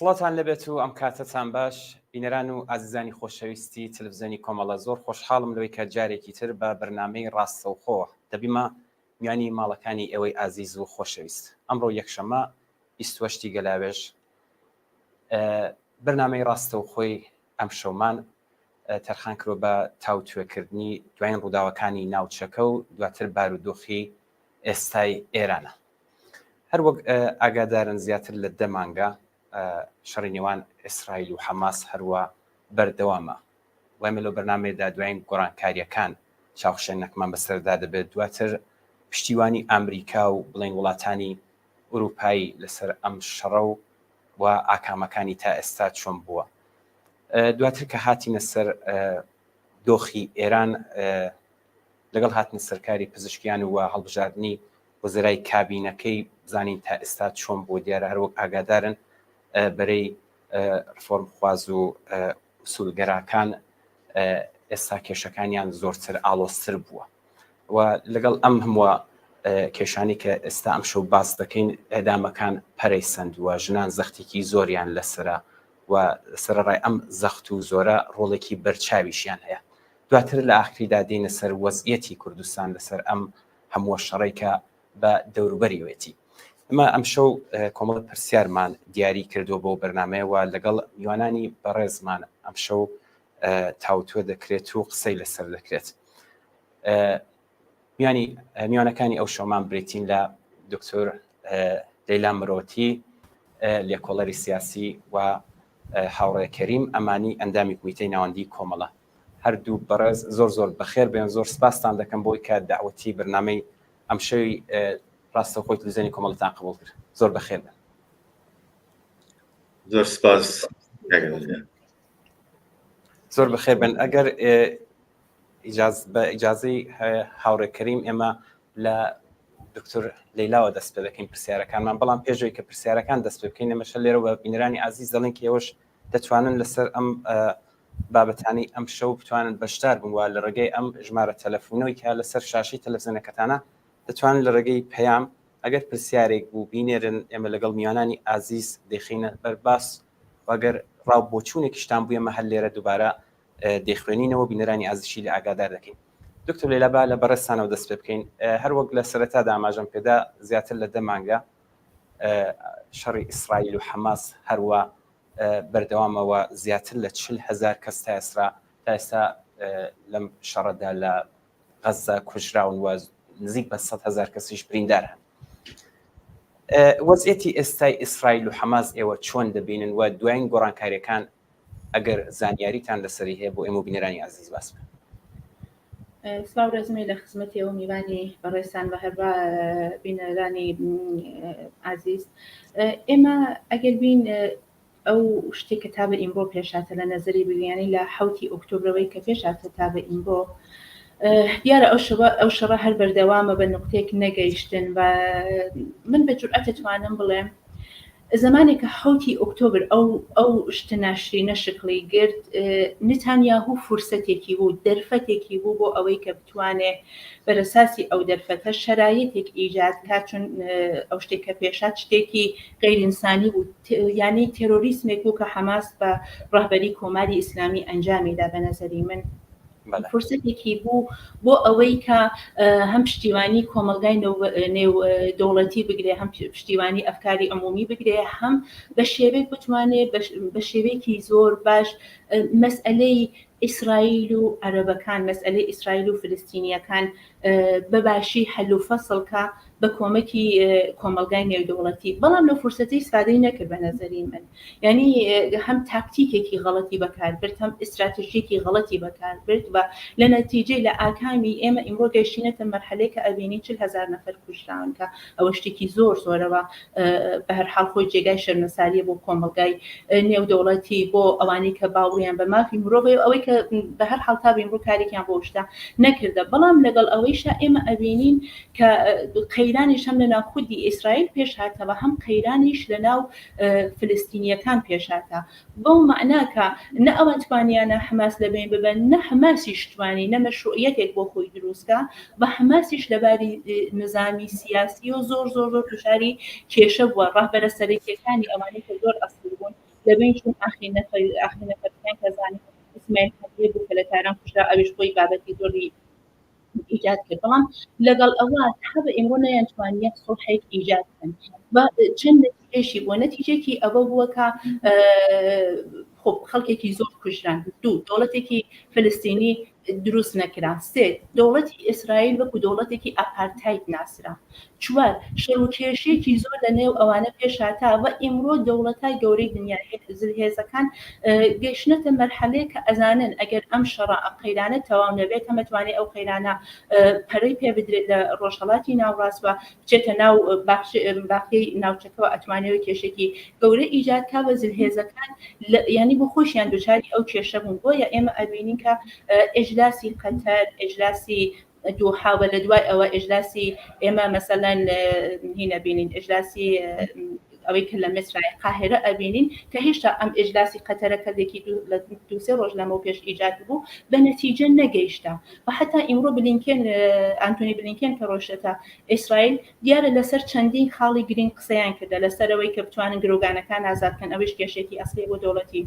سڵاتان لەبێت و ئەم کاتتان باش بینەران و ئازیزانی خۆشەویستی تلڤیزیۆنی کۆمەڵە زۆر خۆشحاڵم لەوەی کە جارێکی تر بە بەرنامەی ڕاستەوخۆ دەبیمە میانی ماڵەکانی ئێوەی ئازیز و خۆشەویست. ئەمڕۆ یەکشەمە 28 گەلاوێژ بەرنامەی ڕاستەوخۆی ئەم شەومان تەرخان کرۆ بە تاوتوێکردنی دوایین ڕووداوەکانی ناوچەکە و دواتر بارودۆخی ئێستای ئێرانە. هەروەک ئاگادارن زیاتر لە 10 مانگە شەڕی نێوان ئیسرائیل و حەماس هەروە بەردەوامە. وایمە لەو بەرنامەیەدا دوایین گۆڕانکاریەکان چاوشێنەکمان بەسەردا دەبێت، دواتر پشتیوانی ئەمریکا و بڵین وڵاتانی ئوروپایی لەسەر ئەم شەڕە و ئاکامەکانی تا ئێستا چۆن بووە. دواتر کە هاتینە سەر دۆخی ئێران لەگەڵ هاتنە سەرکاری پزیشکیان و هەڵبژاردننی وەزەرای کابینەکەی بزانین تا ئێستا چۆن بۆ دیارە. هەروەک ئاگادارن بەرەی ڕفۆرم خواز و ئوسولگەراکان ئێستا کێشەکانیان زۆرتر ئاڵۆزتر بووە و لەگەڵ ئەم هەمووە کێشانی کە ئێستا ئەم شەو باس دەکەین ئێدامەکان پەرەیسەندووە، ژنان زەختێکی زۆریان لەسرە و سەرڕای ئەم زەخت و زۆرە ڕۆڵێکی بەرچاویشیان هەیە. دواتر لە ئاخریدا دێنە سەر وەزعیەتی کوردستان لەسەر ئەم هەمووە شەڕێک کە بە دەوروبەریەوەتی. ئەمە ئەم شەو کۆمەڵ پرسیارمان دیاری کردو بۆ بەرنامەیەوە لەگەڵ میوانانی بەڕێزمان ئەم شەو تاوتوە دەکرێت و قسەی لەسەر دەکرێت. میوانەکانی ئەو شەومان بریتین لە دکتۆر لەیلا مرۆتی، لێکۆڵەری سیاسی و هاوڕێ کەریم ئەمانی ئەندامی کومیتەی ناوەندی کۆمەڵە. هەردوو بەڕێز زۆر بەخێر بێن. زۆر سپاستان دەکەم بۆی کە داوەتی بەرنامەی ئەم شەوی ڕاستەوخۆی تلڤیزیۆنی کۆمەڵتان قبوڵ کرد. زۆر بەخێر بن. زۆر سپاس. زۆر بەخێر بن. ئەگەر بە ئیجازەی هاوڕێ کەریم ئێمە لە دکتۆر لەیلاوە دەست پێ دەکەین پرسیارەکانمان، بەڵام پێشەوەی کە پرسیارەکان دەست پێ بکەین ئێمەش لێرە بە بینەرانی عەزیز دەڵێن کە ئێوەش دەتوانن لەسەر ئەم بابەتانی ئەم شەو بتوانن بەشدار بن و لە ڕێگەی ئەم ژمارە تەلەفۆنەوەی کە لەسەر شاشەی تەلەڤیزیۆنەکەتانە دەتوانن لە ڕێگەی پەیام ئەگەر پرسیارێک بوو بینێرن ئێمە لەگەڵ میوانانی ئازیز دەخینە بەرباس وەگەر ڕاو بۆچوونێکیشتان بوو ئێمە هەر لێرە دووبارە دەیخوێنینەوە بینەرانی ئازیزشی لە ئاگادار دەکەین. دکتۆر لەیلا با لە بەڕێستانەوە دەست پێ بکەین. هەروەک لە سەرەتادا ئاماژەم پێدا زیاتر لە 10 مانگە شەڕی ئیسرائیل و حەماس هەروە بەردەوامەوە زیاتر لە 40,000 کەس تا ئێستا لەم شەڕەدا لە غەزە کوژراون و نزیک بە 100,000 کەسیش بریندار هەن. وەزعیەتی ئێستای ئیسرائیل و حەماس ئێوە چۆن دەبینن و دوایین گۆڕانکاریەکان ئەگەر زانیاریتان لەسەری هەیە بۆ ئێمە و بینەرانی عەزیز باس بکەن. سلااو ڕێزمەی لە خزمەتیەوە میوانی بەڕێستان بە هەربا بینەرانی عەزیز. ئێمە ئەگەر بین ئەو شتێککە تا بە ئیمڕۆ پێشاتە لە نەزەری بگەیانی لە 7 ئۆکتۆبرەوەی کە پێشاتە تا بە ئیمڕۆ دیارە ئەو شەڕە هەر بەردەوامە بە نقطەیەک نەگەیشتن و من بە جورئەت دەتوانم بڵێم زمانێکە 7 ئۆکتۆبر ئەو شتە ناشرینە شکلی گرت نتانیاهو فرسەتێکی بوو، دەرفەتێکی بوو بۆ ئەوەی کە بتوانێ بەرەساسی ئەو دەرفەتە شەرایەتێک ئیجاد کات، چون ئەو شتێککە پێشات شتێکی غەیرئینسانی بوو، یانەی تێرۆریسمێک بوو کە حەماس بە ڕاهبەری کۆماری ئیسلامی ئەنجامیدا بە نەزەری من. فرسەتێکی بوو بۆ ئەوەی کە هەم پشتیوانی کۆمەلگای نێو دەوڵەتی بگرێ، هەم پشتیوانی ئەفکاری عمومی بگرێ، هەم بە شێوەیەک بتوانێت بە شێوەیەکی زۆر باش مەسئلەی ئیسرائیل و عەرەبەکان، مەسئلەی ئیسرائیل و فلستینیەکان بەباشی هەل و فەسڵکە بە کۆمەکی کۆمەلگای نێودەوڵەتی. بەڵام لە فرسەتی ئیسفادەی نەکرد بە نەزەری من، یعنی هەم تاکتیکێکی غەڵەتی بەکاربرد، هەم ئستراتژیەکی غەڵەتی بەکاربرد و لە نەتیجەی لە ئاکامی ئێمە ئیمڕۆ گەیشتینەتە مەرحەلەیە کە ئەبینی 40,000 نەفەر کوژراون کە ئەوە شتێکی زۆرەوە بە هەرحاڵ خۆی جێگای شەرمەساریە بۆ کۆمەلگای نێودەوڵەتی، بۆ ئەوانەی کە باوەڕیان بە مافی مرۆڤ ئەوەی کە بە هەر حاڵ تا ئیمڕۆ کارێکیان بۆ شتا نەکردە. بەڵام لەگەڵ ئەوەیشە ئێمە ئەبینین کە قەیرانیش هەم لە ناو خودی ئیسرائیل پێش هاتەوە، هەم قەیرانیش لە ناو فلستینیەکان پێش هاتە، بەو معناکە نە ئەوە توانیانە حەماس لەبین ببن، نە حەماسیش توانی نە مەشروعیەتێک بۆ خۆی دروستکە، بە حەماسیش لەباری نظامی سیاسی و زۆر توشاری کێشە بووە. ڕاهبەرە سەرەکیەکانی ئەوانەی کە زۆر ئەسڵ بوون لەبین چون ئاخینەکەەکان کەزانانی ئیسماعیل هەندێ بوو کە لە تاران کوژرا ئەویش خۆی بابەتی زۆری ئیجاد کرد بەڵام لەگەڵ ئەوە تا بە ئێمڕۆ نەیانتوانیە سڵحێک ئیجاد بکەن چەند نەتیجەیەشی بووە نەتیجەیەکی ئەوە بووە کە خۆ خەڵکێکی زۆر کوژران دوو دەوڵەتێکی فلستینی دروست نەکرا سێ دەوڵەتی ئیسرائیل وەکو دەوڵەتێکی ئاپارتایت ناسرا چوار شەڕوکێشەیەکی زۆر لە نێو ئەوانە پێشهاتا و ئیمڕۆ دەوڵەتای گەورەی دنیا هێزەکان گەیشتنەتە مەرحەلەیە کە ئەزانن ئەگەر ئەم شەڕە قەیرانە تەواو نەبێت هەمەتوانێت ئەو قەیرانە پەرەی پێ بدرێت لە ڕۆژهەڵاتی ناوڕاستوە بچێتە ناو باقی ناوچەکەەوە ئەتوانێت کێشێکی گەورە ئیجادکا بە زلهێزەکان ینی بۆ خۆشیان دوچاری ئەو کێشە بوون بۆیە ئێمە ئەبینین کە ئێجلاسی قەتەر ئێجلاسی دوحاوە لە دوای ئەوە ئێجلاسی ئێمە مەسەلەن هینە بینین ئێجلاسی ئەوەی کە لە مصرای قاهرە ئەبینین کە هێشتا ئەم ئێجلاسی قەتەرەکەێکی لە دوسێ ڕۆژ لەمە پێش ئیجاد بوو بە نەتیجە نەگەیشتا و حتا ئیمڕۆ بلینکێن ئەنتۆنی بلینکێن کە ڕۆشتە ئیسرائیل دیارە لەسەر چەندین خاڵی گرنگ قسەیان کردە لەسەرەوەی کە بتوانن گرۆگانەکان ئازادکەن ئەوش کێشێکی ئەسلی بۆ دەوڵەتی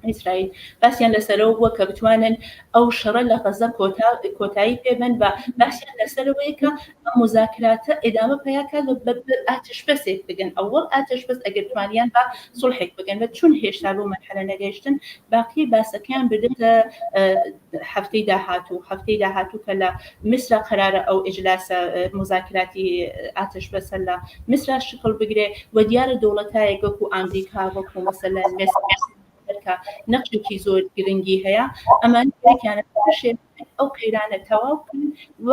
ئیسرائیل باسییان لەسەرەوە بووە کە بتوانن ئەو شەڕە لە غەزە کۆتایی پێبن بە باسییان لەسەرەوەی کە مذاکراتە ئێدامە پیاکە ئاتش بەسێک بگەن ئەوەڵ ئاتش بەس ئەگەر توانیان بە سڵحێک بگەن بە چون هێشتا بۆ مەرحەلە نەگەیشتن باقی باسەکەیان بدرێتە هەفتەی داهاتوو کە لە میسرە قەرارە ئەو ئیجلاسە مذاکراتی ئاتش بەسە لە میسرا شکڵ بگرێ و دیارە دەوڵەتایەک وەکو ئەمریکا وەکو مەسەلەن نەقشێکی زۆر گرنگی هەیە ئەمان پێکیانە ئەو قەیرانە تەواو بکەن و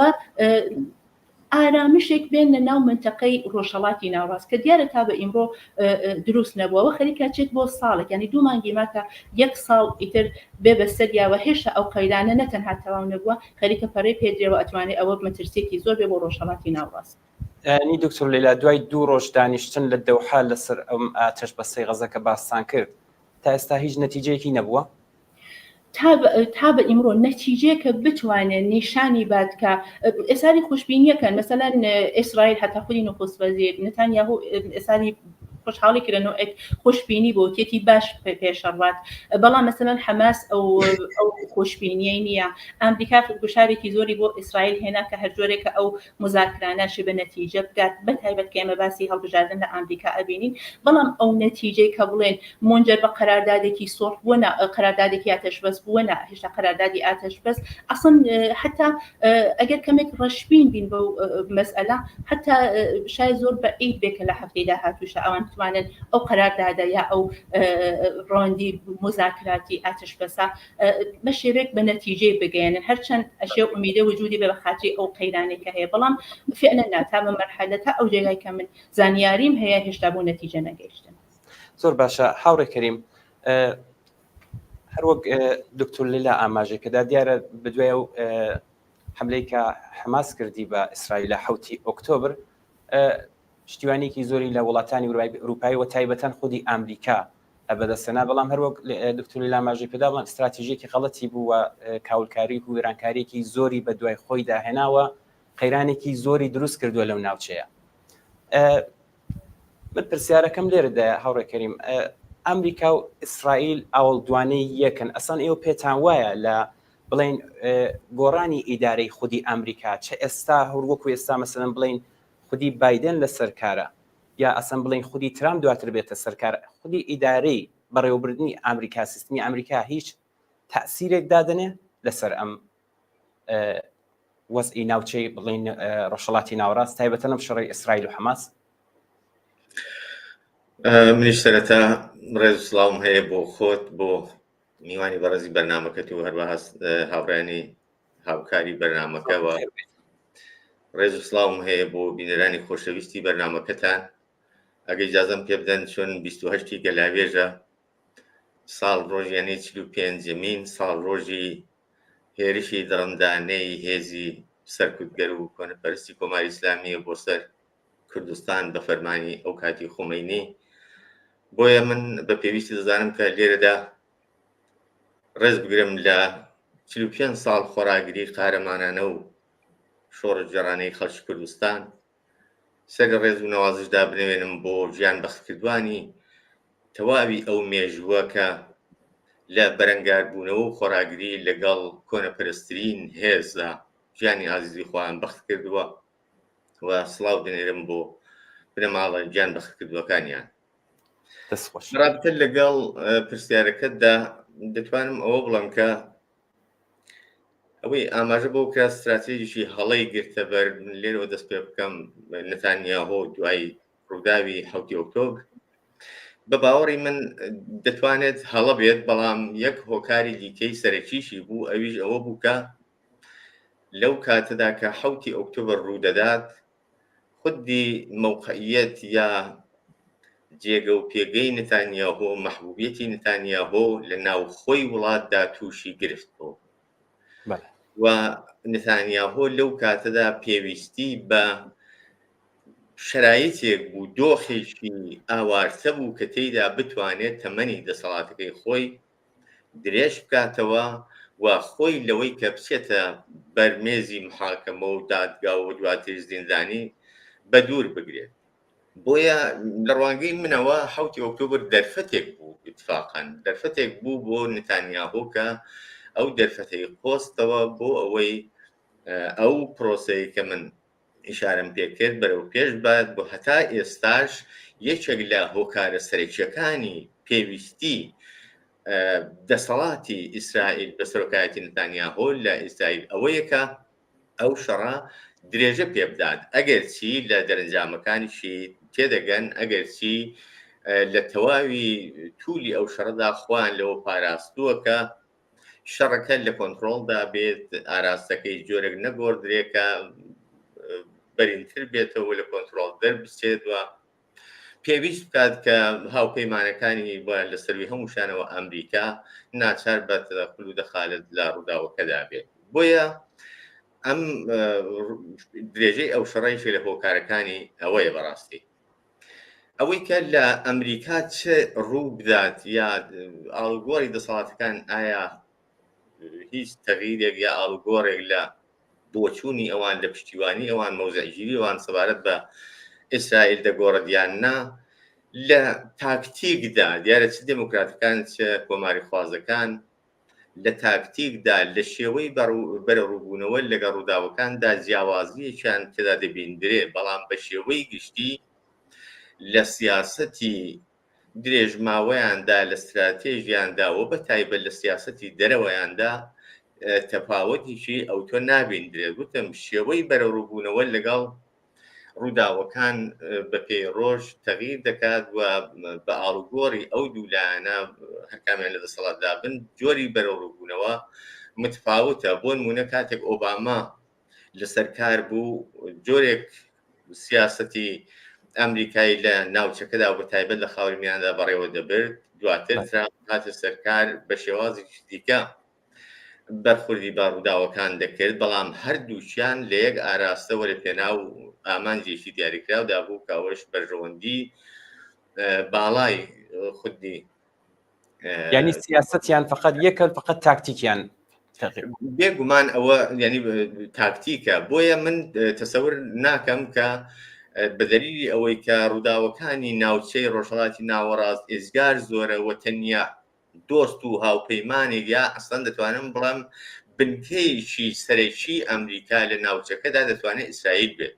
ئارامشێک بێن لە ناو منتەقەی ڕۆژهەڵاتی ناوڕاست کە دیارە تا بە ئیمڕۆ دروست نەبووەوە خەریکە چێت بۆ ساڵێک ینی 2 مانگی ماکە 1 ساڵ ئیتر بێ بەسەریاوە هێشتا ئەو قەیرانە نەتەنها تەواو نەبووە خەریکە پەڕەی پێدرێەوە ئەتوانێت ئەوە مەترسێکی زۆر بێ بۆ ڕۆژهەڵاتی ناوڕاست. نی دکتۆر لەیلا دوای 2 ڕۆژ دانیشتن لە دەوحا لەسەر ئەم ئاتش بەسەی غەزەکە باسان کرد تا ئێستا هیچ نەتیجەیەکی نەبووە؟ تا بە ئیمڕۆ نەتیجەیە کە بتوانێت نیشانی بادکە ئێساری خۆشببینیەکەن مەسەلەن ئیسرائیل هەتا خودی نخست وەزیر نتانیاهو ئێساری خۆشحاڵی کردن و خۆشببینی بۆ تێتی باش پێشەڕات بەڵام مەسەلەن حەماس ئەو خۆشببینیەی نییە ئەمریکا گوشارێکی زۆری بۆ ئیسرائیل هێنا کە هەر جۆرێکە ئەو مذاکرانەشی بە نەتیجە بگات بەتایبەت کە ئێمە باسی هەڵبژاردن لە ئەمریکا ئەبینین بەڵام ئەو نەتیجەی کە بڵێن منجەر بە قەراردادێکی سۆڵح بووە قەراردادێکی ئاتش بەس بووە هێشتا قەراردادی ئاتش بەس ئەسڵ حتا ئەگەر کەمێک ڕەشبین بین بەو مەسئلە حتا شاید زۆر بەعید بێکە لە هەفتەی داهاتووشە ئەوان توانن ئەو قەراردادە یا ئەو ڕۆندی مذاکراتی ئاتش بەسە بە شێوەیەک بە نەتیجەی بگەێنن هەرچەند ئەشێ ئومیدە وجودی بە بەخاطری ئەو قەیرانێکە هەیە بەڵام فعلا ناتا بە مەرحەلە تا ئەو جێگای کە من زانیاریم هەیە هێشتا بۆ نەتیجە نەگەیشتن. زۆر باشە هاوڕێ کەریم هەروەک دکتۆر لەیلا ئاماژێکەدا دیارە بدوێ و حملەی کە حەماس کردی بە ئیسرائیل لە 7 ئۆکتۆبر شتیوانێکی زۆری لە وڵاتانی ئەوروپایی و تایبەتەن خودی ئەمریکا بەدەستێنا بەڵام هەروەک دکتۆر لەیلا ئاماژەی پێدا بڵێن استراتیژیەکی غەڵەتی بوو و کاولکاری و وێرانکاریەکی زۆری بە دوای خۆی داهێناوە قەیرانێکی زۆری دروست کردووە لەو ناوچەیە. من پرسیارەکەم لێرەدایە هاوڕێ کەریم ئەمریکا و ئیسرائیل ئاوڵدوانەی یەکن ئەسان ئێوە پێتان وایە لە بڵێن گۆڕانی ئیدارەی خودی ئەمریکا چه ئێستا هەروەکو ئێستا مەسەلەن بڵێن خودی بایدن لە سەرکارە یا ئەسەن بڵێن خودی ترامپ دواتر بێتە سەرکار خودی ئیدارەی بەڕێوەبردننی ئەمریکا سیستمی ئەمریکا هیچ تەأسیرێک دادنێ لەسەر ئەم وەزئی ناوچەی بڵێن ڕۆژهەڵاتی ناوەڕاست تایبەتەن ئەم شەڕی ئیسرائیل و حەماس؟ منیش سەرەتا ڕێز و سڵاوم هەیە بۆ خۆت بۆ میوانی بەڕێزی بەرنامەکەت و هەروەها هاوڕانی هاوکاری بەرنامەکەەوە ڕێز و سڵاوم هەیە بۆ بینەرانی خۆشەویستی بەرنامەکەتان ئەگەر ئیجازەم پێ بدەن چۆن 28 گەلاوێژە ساڵ ڕۆژیانەی 45 ساڵ ڕۆژی هێرشی دڕندانەی هێزی سەرکوتگەر و کۆنەپەرستی کۆماری ئیسلامیە بۆ سەر کوردستان بە فەرمانی ئەو کاتی خومەینی بۆیە من بە پێویستی دەزانم کە لێرەدا ڕێز بگرم لە 45 ساڵ خۆراگری قارەمانانە و شۆڕە جێڕانەی خەڵکی کوردستان سەر ڕێز و نەوازشدا بنوێنم بۆ ژیان بەختکردوانی تەواوی ئەو مێژووەکە لە بەرەنگاربوونەوە و خۆراگری لەگەڵ کۆنەپەرستترین هێزە ژیانی ئازیزی خۆیان بەخت کردووە و سڵاو دەنێرم بۆ بنەماڵە گیان بەخت کردووەکانیان. رابطە لەگەڵ پرسیارەکەتدا دەتوانم ئەوە بڵم کە ئەوەی ئاماژە بۆ کە استراتێژیشی هەڵەی گرتە بەر لێرەوە دەست پێ بکەم نەتانیاهۆ دوای ڕووداوی 7 ئۆکتۆبر بە باوەڕی من دەتوانێت هەڵە بێت، بەڵام یەک هۆکاری دیکەی سەرەکیشی بوو ئەویش ئەوە بوو کە لەو کاتەدا کە 7 ئۆکتۆبر ڕوودەدات خودی موقعیت یا جێگە و پێگەی نەتانیاهۆ مەحبوبیەتی نەتانیاهۆ لە ناوخۆی وڵاتدا تووشی گرفت بوو و نەتانیاهۆ لەو کاتەدا پێویستی بە شرایطێک بوو، دۆخێکی ئاوارتە بوو کە تێیدا بتوانێت تەمەنی دەسەڵاتەکەی خۆی درێژ بکاتەوە و خۆی لەوەی کە بچێتە بەرمێزی محاکەمە و دادگا و دواتر زیندانی بە دوور بگرێت. بۆیە لە ڕوانگەی منەوە 7 ئۆکتۆبر دەرفەتێک بوو، اتفاقاً دەرفەتێک بوو بۆ نەتانیاهۆ کە ئەو دەرفەتەی خۆستەوە بۆ ئەوەی ئەو پرۆسەی کە من ئیشارەم پێکرد بەرەو پێش بات بۆ هەتا ئێستاش یەکێک لە هۆکارە سەرەکیەکانی پێویستی دەسەڵاتی ئیسرائیل بە سەرۆکایەتی نەتانیاهۆ لە ئیسرائیل ئەوەیەکە ئەو شەڕە درێژە پێ بدات، ئەگەر چی لە دەرەنجامەکانیشی تێدەگەن، ئەگەر چی لە تەواوی توولی ئەو شەڕەدا خۆیان لەوە پاراستووە کە شەڕەکە لە کۆنتڕۆڵدا بێت، ئاراستەکەی جۆرێک نەگۆڕدرێکە بەرینتر بێتەوە لە کۆنتڕۆڵ دەربچێت و پێویست بکات کە هاوپەیمانەکانی لە سەروی هەمووشانەوە ئەمریکا ناچار بە تەدەخل و دەخالت لە ڕووداوەکەدا بێت. بۆیە ئەم درێژەی ئەو شەڕەیشی لە هۆکارەکانی ئەوەیە بەڕاستی ئەوەی کە لە ئەمریکا چه ڕوو بدات یا ئاڵگۆڕی دەسەڵاتەکان ئایا هیچ تەغییرێک یا ئاڵگۆڕێک لە بۆچوونی ئەوان لە پشتیوانی ئەوان مەوزەعگیری ئەوان سەبارەت بە ئیسرائیل دەگۆڕێت یان نا لە تاکتیکدا دیارە چ دموکراتەکان چه کۆماری خوازەکان لە تاکتیکدا لە شێوەی بەرە ڕووبوونەوە لەگە ڕووداوەکاندا جیاوازیەکیان تێدا دەبیندرێ، بەڵام بە شێوەی گشتی لە سیاسەتی درێژماوەیاندا لە استراتێژیاندا و بە تایبەت لە سیاسەتی دەرەوەیاندا تەفاوەتیشی ئەو تۆ نابیندرێت. گوتم شێوەی بەرە ڕووبوونەوە لەگەڵ ڕووداوەکان بە پێی ڕۆژ تەغییر دەکات و بە ئاڵگۆڕی ئەو دوولایانە هەرکامیان لە دەسەڵاتدا بن جۆری بەرە ڕووبوونەوە متفاوتە. بۆ نمونە کاتێک ئۆباما لەسەر کار بوو جۆرێک سیاسەتی ئەمریکای لە ناوچەکەدا و بە تایبەت لە خاوەنیاندا بەڕێوە دەبرد، دواتر ترامپ هاتە سەرکار بە شێوازێکی دیکە بەرخوردی بە ڕووداوەکان دەکرد، بەڵام هەردووچیان لە یەک ئاراستە وەرە پێناو ئامانجێکی دیاریکراودا بوو کاوەش بەرژەوەندی باڵای خودی یعنی سیاستیان فقط یەکە، فقط تاکتیکیان بێگومان ئەوە ینی تاکتیکە. بۆیە من تەسەور ناکەم کە بەدەلیلی ئەوەی کە ڕووداوەکانی ناوچەی ڕۆژهەڵاتی ناوەڕاست ئێزگار زۆرە و تەنیا دۆست و هاوپەیمانێک یا ئەسڵەن دەتوانم بڵم بنکەیەکی سەرەکی ئەمریکا لە ناوچەکەدا دەتوانێت ئیسرائیل بێت.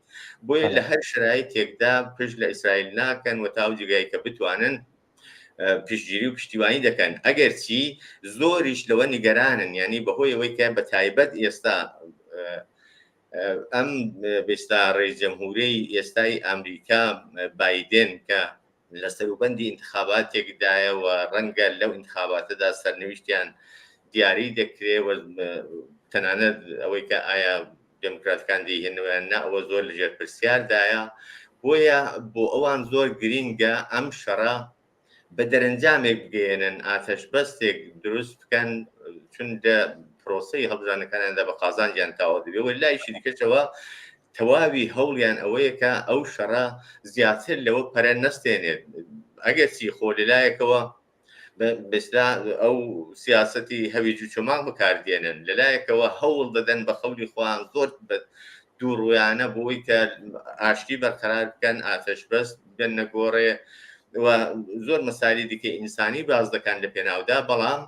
بۆیە لە هەر شرایطێکدا پشت لە ئیسرائیل ناکەن و تاو جگای کە بتوانن پشتگیری و پشتیوانی دەکەن. ئەگەر چی زۆریش لەوە نیگەرانن، ینی بەهۆی ئەوەی کە بە تایبەت ئێستا ئەم بێستا ڕێز جەمهوریی ئێستای ئەمریکا بایدن کە لە سەروبەندی انتخاباتێکدایە و ڕەنگە لەو انتخاباتەدا سەرنوشتیان دیاری دەکرێت و تەنانەت ئەوەی کە ئایا دموکراتەکان دەیهێنەوەیان نا ئەوە زۆر لەژێر پرسیاردایە. بۆیە بۆ ئەوان زۆر گرینگە ئەم شەڕە بە دەرەنجامێک بگەێنن، ئاتەشبەستێک دروست بکەن، چونکە پرۆسەی هەڵبژانەکانیاندا بە قازانجیان تاوا دەبێت و لایشی دیکەشەوە تەواوی هەوڵیان ئەوەیە کە ئەو شەڕە زیاتر لەوە پەرە نەستێنێت. ئەگەر چی خۆ لەلایەکەوە بەستا ئەو سیاسەتی هەوی جوچۆماغ بەکاردێنن، لەلایەکەوە هەوڵ دەدەن بە خەولی خۆیان زۆر بە دووڕویانە بۆی کە ئاشتی بەرقەرار بکەن، ئاتەشبەست بێن نەگۆڕێ، زۆر مەسالی دیکە ئینسانی باز دەکەن لە پێناودا، بەڵام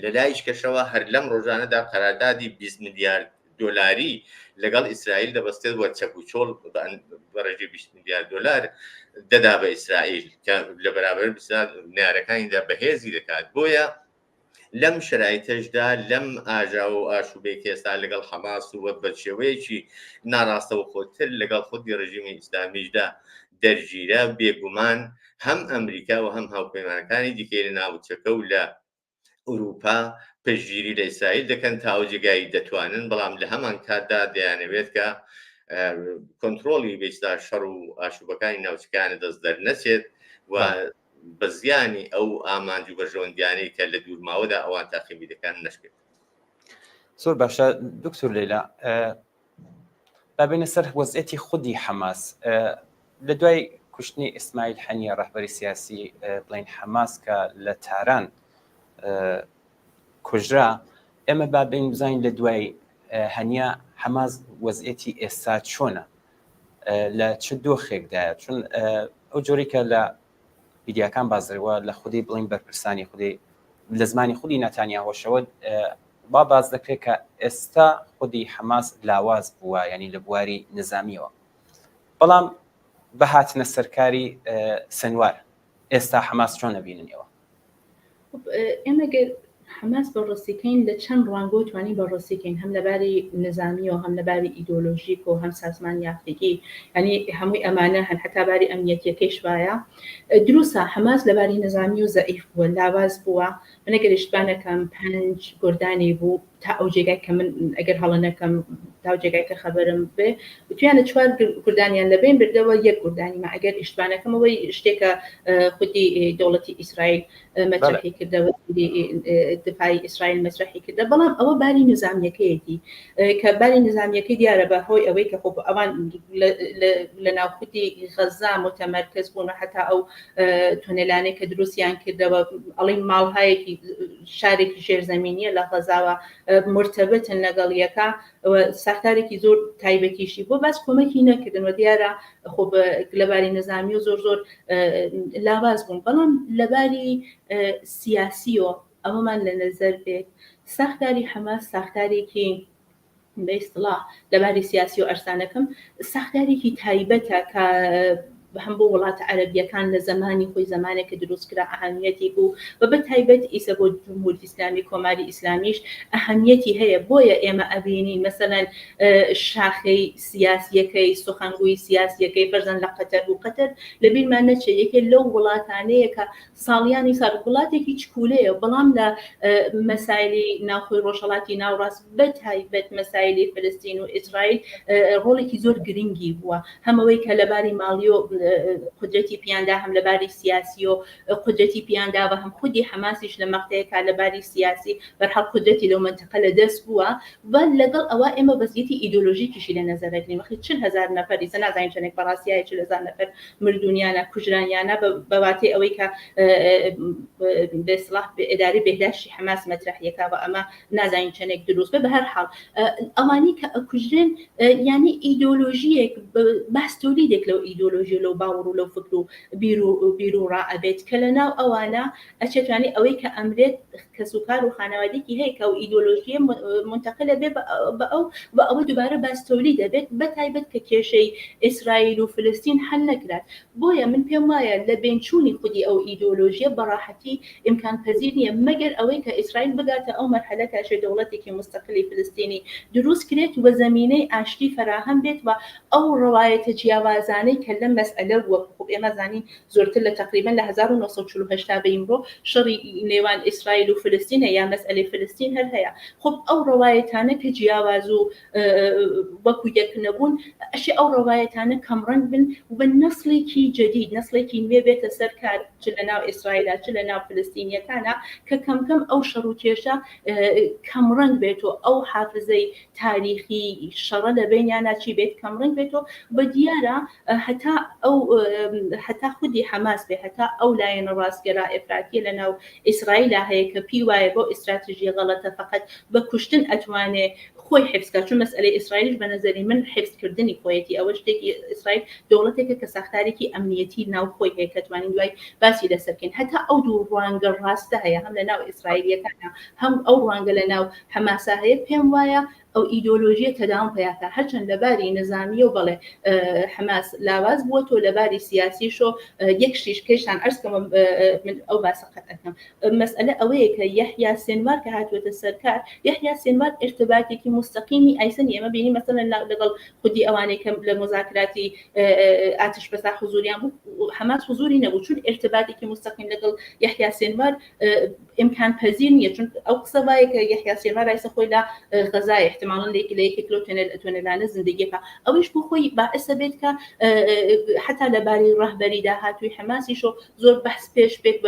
لە لایش کەشەوە هەر لەم ڕۆژانەدا قەراردادی 20 میلیارد دۆلاری لەگەڵ ئیسرائیل دەبەستێت بۆ چەک و چۆڵ بەڕێژەی 20 میلیارد دۆلار دەدا بە ئیسرائیل کە لە بەرابەر نارەکانیدا بەهێزی دەکات. بۆیە لەم شرایطەشدا لەم ئاژا و ئاشوبەی کێستا لەگەڵ حەماس و بە شێوەیەکی ناڕاستەوە خۆتر لەگەڵ خودی ڕژیمی ئیسلامیشدا دەرگیرە، بێگومان هەم ئەمریکا و هەم هاوپەیمانەکانی دیکەی لە ناوچەکە و لە ئوروپا پشتگیری لە ئیسرائیل دەکەن تا ئەو جێگایی دەتوانن، بەڵام لە هەمان کاتدا دەیانەوێت کە کۆنتترۆلی بێستا شەڕ و ئاشوبەکانی ناوچەکانە دەست دەرنەچێت و بە زیانی ئەو ئامانج و بەژەوەندیانەی کە لە دوورماوەدا ئەوان تاقیبی دەکەن نەشکێت. زۆر باشە دکتۆر لەیلا، بابێنە سەر وەزعەتی خودی حەماس لە دوای کوشتنی ئیسماعیل حەنیە ڕەهبەری سیاسی بڵین حەماس کە لە تاران کوژرا، ئێمە بابین بزانین لە دوای هەنیە حەماس وەزعەتی ئێستا چۆنە، لە چ دۆخێکدایە؟ چون ئەو جۆری کە لە ویدیاکان بازرەوە لە خودی بڵین بەرپرسانی خودی لە زمانی خودی نەتانیاهۆشەوە با باز دەکرێت کە ئێستا خودی حەماس لاواز بووە، ینی لە بواری نظامیەوە، بەڵام بە هاتنە سەرکاری سنوار ئێستا حەماس چۆن نەبیننەوە؟ ئێمە حماس بەڕاستیکەین لە چەند ڕوانگۆ توانی بەڕاستیکەین، هەم لەباری نظامی و هەم لەباری ئیدۆلۆژیک و هەم سازمان یافتگی، ینی هەمووی ئەمانە هەن حتا باری ئەمنیەتیەکەیش وایە. دروستە حماس لەباری نظامی و زەعیف بووە، لاواز بووە. من ئەگەر اشتبانەکەم 5 گۆردانی بوو تا ئەو جێگای کە من ئەگەر هەڵە نەکەم تا جێگای کە خەبەرم بێ بتوانە 4 گوردانیان لەبین بردەوە 1 گوردانی ما ئەگەر اشتبانەکەمەوەی شتێکە خودی دەوڵەتی ئیسرائیل مەترحی کردەوە، دفاعی ئیسرائیل مەسرحی کردە، بەڵام ئەوە باری نظامیەکەیەتی کە باری نظامیەکەی دیارە بەهۆی ئەوەی کە خۆ ئەوان لە ناوخودی غەزا متەمەرکز بوون و حتا ئەو تونێلانەی کە دروستیان کردەوە ئەڵی ماڵهایەکی شارێکی ژێرزەمینیە لە غەزاوە مرتبطن لەگەڵ یەکە، ساختارێکی زۆر تایبەتیشی بۆ باس کۆمەکی نەکردن و دیارە خۆ لەباری نظامی و زۆر زۆر لاواز بوون. بەڵام لەباری سیاسیەوە ئەوەمان لە نەزەر بێت ساختاری حەماس ساختارێکی بە ئیستلاح لەباری سیاسی و ئەرسانەکەم ساختارێکی تایبەتە کە هەم بۆ وڵاتە عەرەبیەکان لە زمانی خۆی زمانێک کە دروستکرا ئەهەمیەتی بوو و بە تایبەت ئیسە بۆ جمهوری ئیسلامی کۆماری ئیسلامیش ئەهەمیەتی هەیە. بۆیە ئێمە ئەبینین مەسەلەن شاخەی سیاسیەکەی سخەنگووی سیاسیەکەی فەرزەن لە قەتەر و قەتەر لەبیرمان نەچێ یەکێ لەو وڵاتانەیە کە ساڵیانی ساڵ وڵاتێکی چکولەیە، بەڵام لە مەسایلی ناوخۆی ڕۆژهەڵاتی ناوڕاست بە تایبەت مەسایلی فلستین و ئیسرائیل ڕۆڵێکی زۆر گرنگی بووە، هەمەوەی کە لەباری ماڵی و قدرەتی پیاندا هەم لەباری سیاسی و قدرەتی پیاندا و هەم خودی حەماسیش لە مەقتەیەکە لەباری سیاسی بەرحەڵ قدرەتی لەو منتەقە لە دەست بووە و لەگەڵ ئەوە ئێمە بەزیەتی ئیدۆلۆژیکیشی لە نەزەرەگرین. وەختی 40,000 نەفەری سە نازانین چەندێک بەڕاستیایە 40,000 نەفەر مردوونیانە کوژرانیانە بەواتەی ئەوەی کە بەسڵاح ئێداری بێداشتی حەماس مەترحیەکەوە ئەمە نازانین چەندێک دروست بە هەر حاڵ ئەوانی کە ئەکوژرێن یعنی ئیدۆلۆژیەک باستۆلیدێک لەو ئیدۆلۆژی لەو باوەڕ و لەو فکر و بیر و ڕائەبێت کە لەناو ئەوانە ئەچێتوانی ئەوەی کە ئەمرێت کەسوکار و خانەوادێکی هەیە کە و ئیدۆلۆژیە منتەقلە بێ بە ئەوە دووبارە باستۆلی دەبێت بە تایبەت کە کێشەی ئیسرائیل و فلستین هەل نەکرات. بۆیە من پێم وایە لە بێنچوونی خودی ئەو ئیدۆلۆژیە بەڕاحەتی ئیمکان پەزیر نییە مەگەر ئەوەی کە ئیسرائیل بگاتە ئەو مەرحەلە کە دەوڵەتێکی مستەقلی فلستینی دروست کرێت و زەمینەی ئاشتی فراهەم بێت و ئەو ڕەوایەتە جیاوازانەی کە لەم مەسئلە وەکو ئێمە زانین زۆرتر لە تقریبا لە 1948 بە ئیمڕۆ شەڕی نێوان ئیسرائیل و فلستینە یا مەسئلەی فلستین هەر هەیە. خۆ ئەو ڕەوایەتانە کە جیاواز و وەکو یەک نەبوون ئەشی ئەو ڕەوایەتانە کەمڕەنگ بن و بە نەسڵێکی جەدید نەسڵێکی نوێ بێتە سەرکار چ لە ناو ئیسرائیل چ لە ناو فلستینیەکانە کە کەمکەم ئەو شەڕ و کێشە کەمڕەنگ بێت و ئەو حافزەی تاریخی شەڕە لە بینیانە چی بێت کەمڕەنگ بێت و بە دیارە هەتا خودی حەماس بێ هەتا ئەو لایەنە ڕاستگەرا ئێفراتیە لە ناو ئیسرائیل هەیە کە پێی وایە بۆ ئیستراتیژی غەڵەتە فقط بە کوشتن ئەتوانێ خۆی حفظکە چون مەسئلەی ئیسرائیلش بە نەزەری من حفظکردنی خۆیەتی ئەوە شتێکی ئیسرائیل دەوڵەتێکە کە ساختارێکی ئەمنیەتی ناو خۆی هەیە کە توانین دوای باسی لەسەرکەین هەتا ئەو دوو ڕوانگە ڕاستە هەیە هەم لە ناو ئیسرائیلیەکانە هەم ئەو ڕوانگە لە ناو حەماسا هەیە پێم وایە ئەو ئیدۆلۆژیە تەداوم پیاکە هەرچەند لەباری نظامی و بەڵێ حماس لاواز بووە تۆ لەباری سیاسیشۆ یەکشیش کەشان ئەرزکەم من ئەو باسە قەت ئەەکەم مەسئلە ئەوەیە کە یەحیا سێنوار کە هاتووەتە سەرکار یەحیا سێنوار ارتباطێکی مستەقیمی ئایسن ئێمە بینی مەسەلەن لەگەڵ خودی ئەوانەی کە لە مۆزاکراتی ئاتش بەسا حضوریان بوو حماس حضوری نەبوو چون ارتباطێکی مستەقیم لەگەڵ یەحیا سێنوار ئیمکان پەزیر نییە چون ئەو قسە وایە کە یەحیا سێنوار ئایسە خۆی لە غەزای احتمالاً لە یەکێک لەو تونێلانە زندگیەکە ئەویش بۆ خۆی باعثە بێت کە حتا لەباری ڕەهبەری داهاتووی حماسیشۆ زۆر بەحث پێش بێت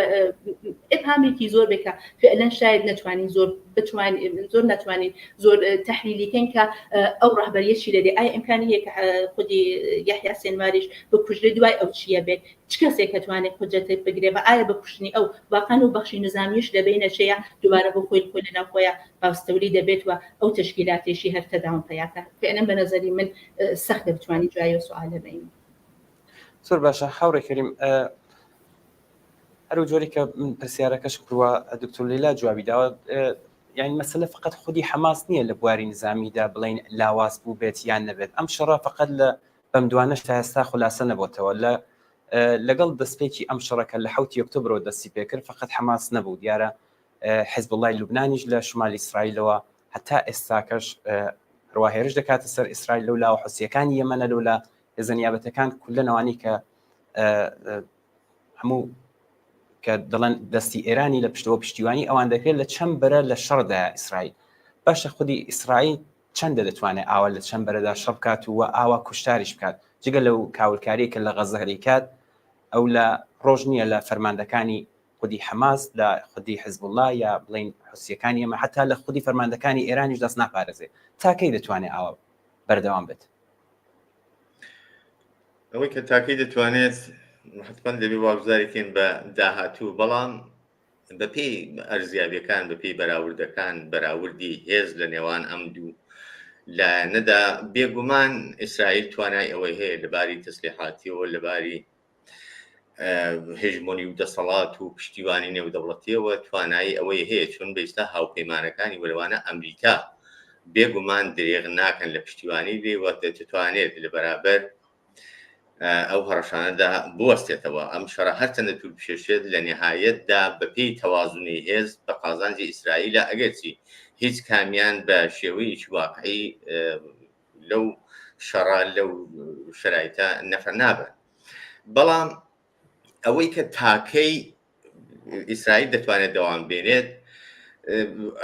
ئبهامێکی زۆر بێکە فعلەن شاید نەتوانین زۆر نەتوانین زۆر تەحلیلیکەین کە ئەو ڕەهبەریەشی لەدێ ئایا ئیمکانی هەیە کە خودی یەحیا سێنواریش بکوژرێ دوای ئەو چیە بێت چ کەسێک کەتوانێت حجەتێک بگرێ بە ئایا بکوشتنی ئەو واقعاً و بەخشی نظامیش دەبێنە چەیە دووبارە بۆ خۆی لەناو خۆیان باوستەوری دەبێت و ئەو تشکیلاتێشی هەر تەداوم پیاکە فعلا بە نەزەری من سەختە بتوانین جوایە سوالە بین زۆر باشە حاوڕێ کەریم هەرو جۆری کە من پرسیارەکەش کردووە دکتۆر لیلا جوابی داوە یعنی مەسەلە فقط خودی حماس نییە لە بواری نظامیدا بڵین لاواز بوو بێت یان نەبێت ئەم شەڕە فقط لە بەم دوانەش تا ئێستا خولاسە نەبووتەوە لەگەڵ دەستپێکی ئەم شەڕەکە لە 7 ئۆکتۆبرەوە دەستی پێکرد فقط حماس نەبوو دیارە حزب الله لوبنانیش لە شمالی ئیسرائیلەوە هەتا ئێستاکەش هەروە هێرش دەکاتە سەر ئیسرائیل لەولا و حوسیەکانی یەمەنە لەولا هێزانیابەتەکان کولەنەوانی کە هەموو کە دەڵێن دەستی ئێرانی لە پشتەوە پشتیوانی ئەوان دەکرێت لە چەند بەرە لە شەڕدا ئیسرائیل باشە خودی ئیسرائیل چەندە دەتوانێت ئاوا لە چەند بەرەدا شەڕ بکات و ئاوا کوشتاریش بکات جگە لەو کاولکاری کە لە غەزەری کات ئەو لە ڕۆژ نییە لە فەرماندەکانی خودی حماس لە خودی حزب الله یا بڵین حوسیەکانی ئەمە حتا لە خودی فەرماندەکانی ئێرانیش دەست ناپارێزێت تاکەی دەتوانێت ئاوا بەردەوام بێت ئەوەی کە تاکەی دەتوانێت حتمەن دەبێ واگوزاریکەین بە داهاتوو بەڵام بە پێی ئەرزیابیەکان بە پێی بەراوردەکان بەراوردی هێز لە نێوان ئەم دوو لە نەدا بێگومان ئیسرائیل توانای ئەوەی هەیە لەباری تەسلیحاتیەوە لەباری هێژمۆنی و دەسەڵات و پشتیوانی نێودەوڵەتیەوە توانایی ئەوەی هەیە چون بەئیستا هاوپەیمانەکانی وەلەوانە ئەمریکا بێگومان درێغ ناکەن لە پشتیوانی لێوە دەتوانێت لە بەرابەر ئەو هەڕەشانەدا بوەستێتەوە ئەم شەڕە هەرچەندە توول پێشێت لە نهایەتدا بە پێی تەوازونی هێز بە قازانجی ئیسرائیلە ئەگەرچی هیچ کامیان بە شێوەیەکی واقعی لەو شەڕە لەو شرایطە نەفەر نابن بەڵام ئەوەی کە تاکەی ئیسرائیل دەتوانێت دەوام بێنێت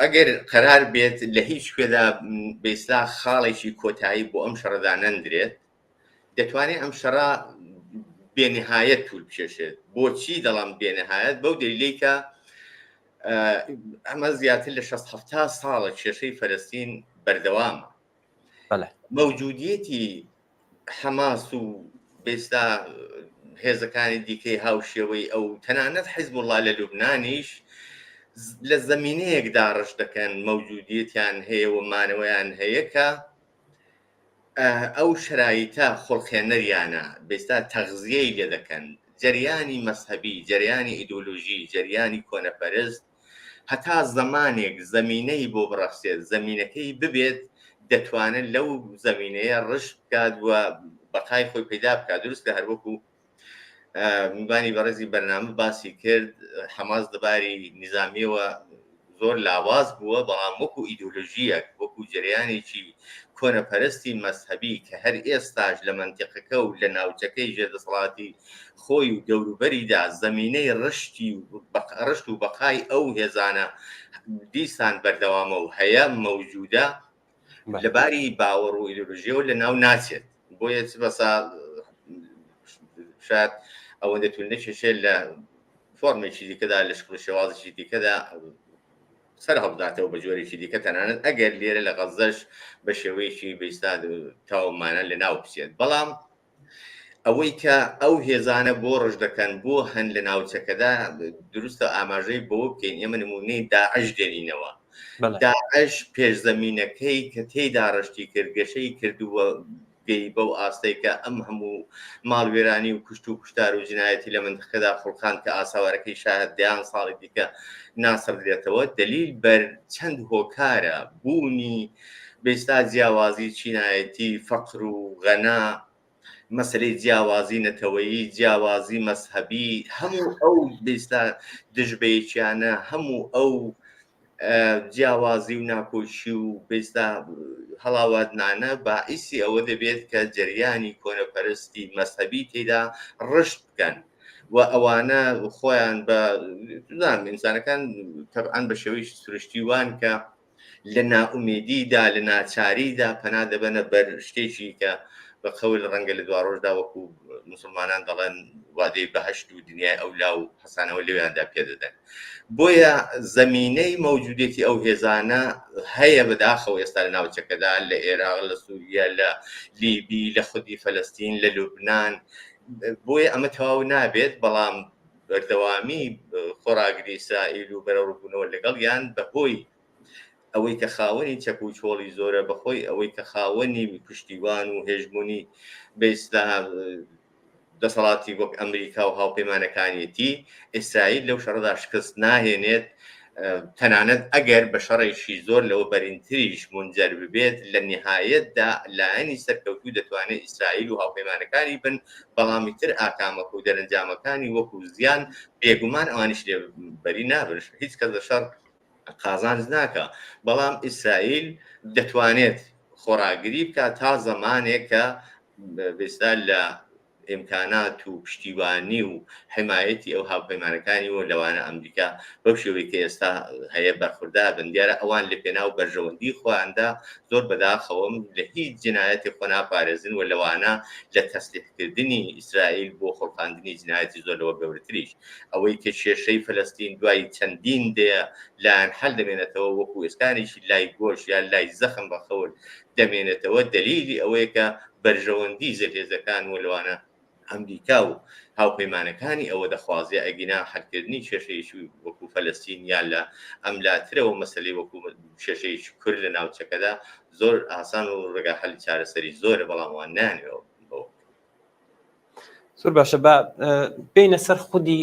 ئەگەر قەرار بێت لە هیچ کوێدا بەئیستا خاڵێکی کۆتایی بۆ ئەم شەڕەدا نەندرێت دەتوانێت ئەم شەڕە بێنهایەت توول بکێشێت بۆچی دەڵام بێنهایەت بەو دلیلی کە ئەمە زیاتر لە 60 ساڵە کێشەی فەلەستین بەردەوامە مەوجودیەتی حەماس و بێستا هێزەکانی دیکەی هاوشێوەی ئەو تەنانەت حیزب الله لە لوبنانیش لە زەمینەیەکدا ڕەش دەکەن مەوجودیەتیان هەیە و مانەوەیان هەیە کە ئەو شرایطە خۆڵخێنەریانە بێستا تەغزیەی لێ دەکەن جەریانی مەسهەبی جەریانی ئیدۆلۆژی جەریانی کۆنەپەرست هەتا زەمانێک زەمینەی بۆ بڕەخسێت زەمینەکەی ببێت دەتوانن لەو زەمینەیە ڕشت بکات و بەقای خۆی پەیدا بکات دروست لە هەروەکو میوانی بەڕێزی بەرنامە باسی کرد حەماس دەباری نظامیەوە زۆر لاواز بووە بەڵام وەکو ئیدۆلۆژیەک وەکو جەریانێکی کۆنەپەرستی مەسهەبی کە هەر ئێستاش لە منتیقەکە و لە ناوچەکەی ژێردەسەڵاتی خۆی و دەوروبەریدا زەمینەی ڕشت و بەقای ئەو هێزانە دیسان بەردەوامە و هەیە مەوجودە لەباری باوەڕ و ئیدۆلۆژیەوە لە ناو ناچێت بۆیە بەسا شاید ئەوەندە توول نەکێشێت لە فۆرمێکی دیکەدا لە شکڵ شێوازێکی دیکەدا سەر هەڵداتەوە بە جۆرێکی دیکە تەنانەت ئەگەر لێرە لە غەزەش بە شێوەیەکی بەئیستا تاومانە لە ناو بچێت بەڵام ئەوەی کە ئەو هێزانە بۆ ڕژ دەکەن بۆ هەن لە ناوچەکەدا دروستە ئاماژەی بۆ بکەین ئێمە نمونەی داعش دێنینەوە داعش پێشزەمینەکەی کە تێیدا ڕشتی کرد گەشەی کردووە گەی بەو ئاستەی کە ئەم هەموو ماڵوێرانی و کوشت و کوشتار و جنایەتی لە منطقەدا خوڵقان کە ئاساوارەکەی شاهد دەیان ساڵی دیکە ناسڕدرێتەوە دلیل بەر چەند هۆکارە بوونی بێستا جیاوازی چینایەتی فەقر و غەنا مەسلەی جیاوازی نەتەوەیی جیاوازی مەسهەبی هەموو ئەو بێستا دژبەیەکیانە هەموو ئەو جیاوازی و ناکۆشی و بێستا هەڵاوادنانە باعیسی ئەوە دەبێت کە جەریانی کۆنەپەرستی مەسهەبی تێدا ڕشت بکەن و ئەوانە خۆیان بە ئینسانەکان تەبعاً بە شێوەی سروشتیوان کە لە نائومێدیدا لە ناچاریدا پەنا دەبەنە بەر شتێکی کە بە قەول ڕەنگە لە دوا ڕۆژدا وەکو مسلمانان دەڵێن وادەی بەهەشت و دنیای ئەولا و حەسانەوە لەوێیاندا پێدەدەن بۆیە زەمینەی مەوجودێتی ئەو هێزانە هەیە بەداخەوە ئێستا لە ناوچەکەدا لە عێراق لە سووریا لە لیبی لە خودی فەلەستین لە لوبنان بۆیە ئەمە تەواو نابێت بەڵام بەردەوامی خۆراگری ئیسرائیل و بەرەڕووبوونەوە لەگەڵ یان بەهۆی ئەوەی کە خاوەنی چەک و چۆڵی زۆرە بەخۆی ئەوەی کە خاوەنی پشتیوان و هێژبوونی بەئیستا دەسەڵاتی وەک ئەمریکا و هاوپەیمانەکانیەتی ئیسرائیل لەو شەڕەدا شکست ناهێنێت تەنانەت ئەگەر بە شەڕێکی زۆر لەوە بەرینتریش منجەر ببێت لە نهایەتدا لایەنی سەرکەوتوو دەتوانێت ئیسرائیل و هاوپەیمانەکانی بن بەڵامی تر ئاکامەکە و دەرەنجامەکانی وەکو زیان بێگومان ئەوانیش لێ بەری نابن هیچ کەس لە شەڕ قازانج ناکە بەڵام ئیسرائیل دەتوانێت خۆراگری بکە تا زەمانێک کە بێستا لە ئیمکانات و پشتیوانی و حمایەتی ئەو هاوپەیمانەکانی و لەوانە ئەمریکا بەو شێوەی کە ئێستا هەیە بەرخوردا بن دیارە ئەوان لە پێناو بەرژەوەندی خۆیاندا زۆر بەداخەوەم لە هیچ جنایەتی خۆ ناپارێزن و لەوانە لە تەسلیحکردنی ئیسرائیل بۆ خۆڵقاندنی جنایەتی زۆر لەوە گەورەتریش ئەوەی کە کێشەی فەلەستین دوای چەندین دێ لایەن هەل دەمێنێتەوە وەکو ئێسکانێکی لای گۆش یان لای زەخم بەخەور دەمێنێتەوە دلیلی ئەوەیە کە بەرژەوەندی زەرهێزەکان و لەوانە ئەمریکا و هاوپەیمانەکانی ئەوە دەخوازیە ئەگینا حەلکردنی کێشەیەکی وەکو فەلەستین یان لە ئەملاترەوە مەسەلەی وەکو کێشەیەکی کورد لە ناوچەکەدا زۆر ئاسان و ڕێگا حەلی چارەسەری زۆرە بەڵام وان نانوێەوە زۆر باشە بە بینە سەر خودی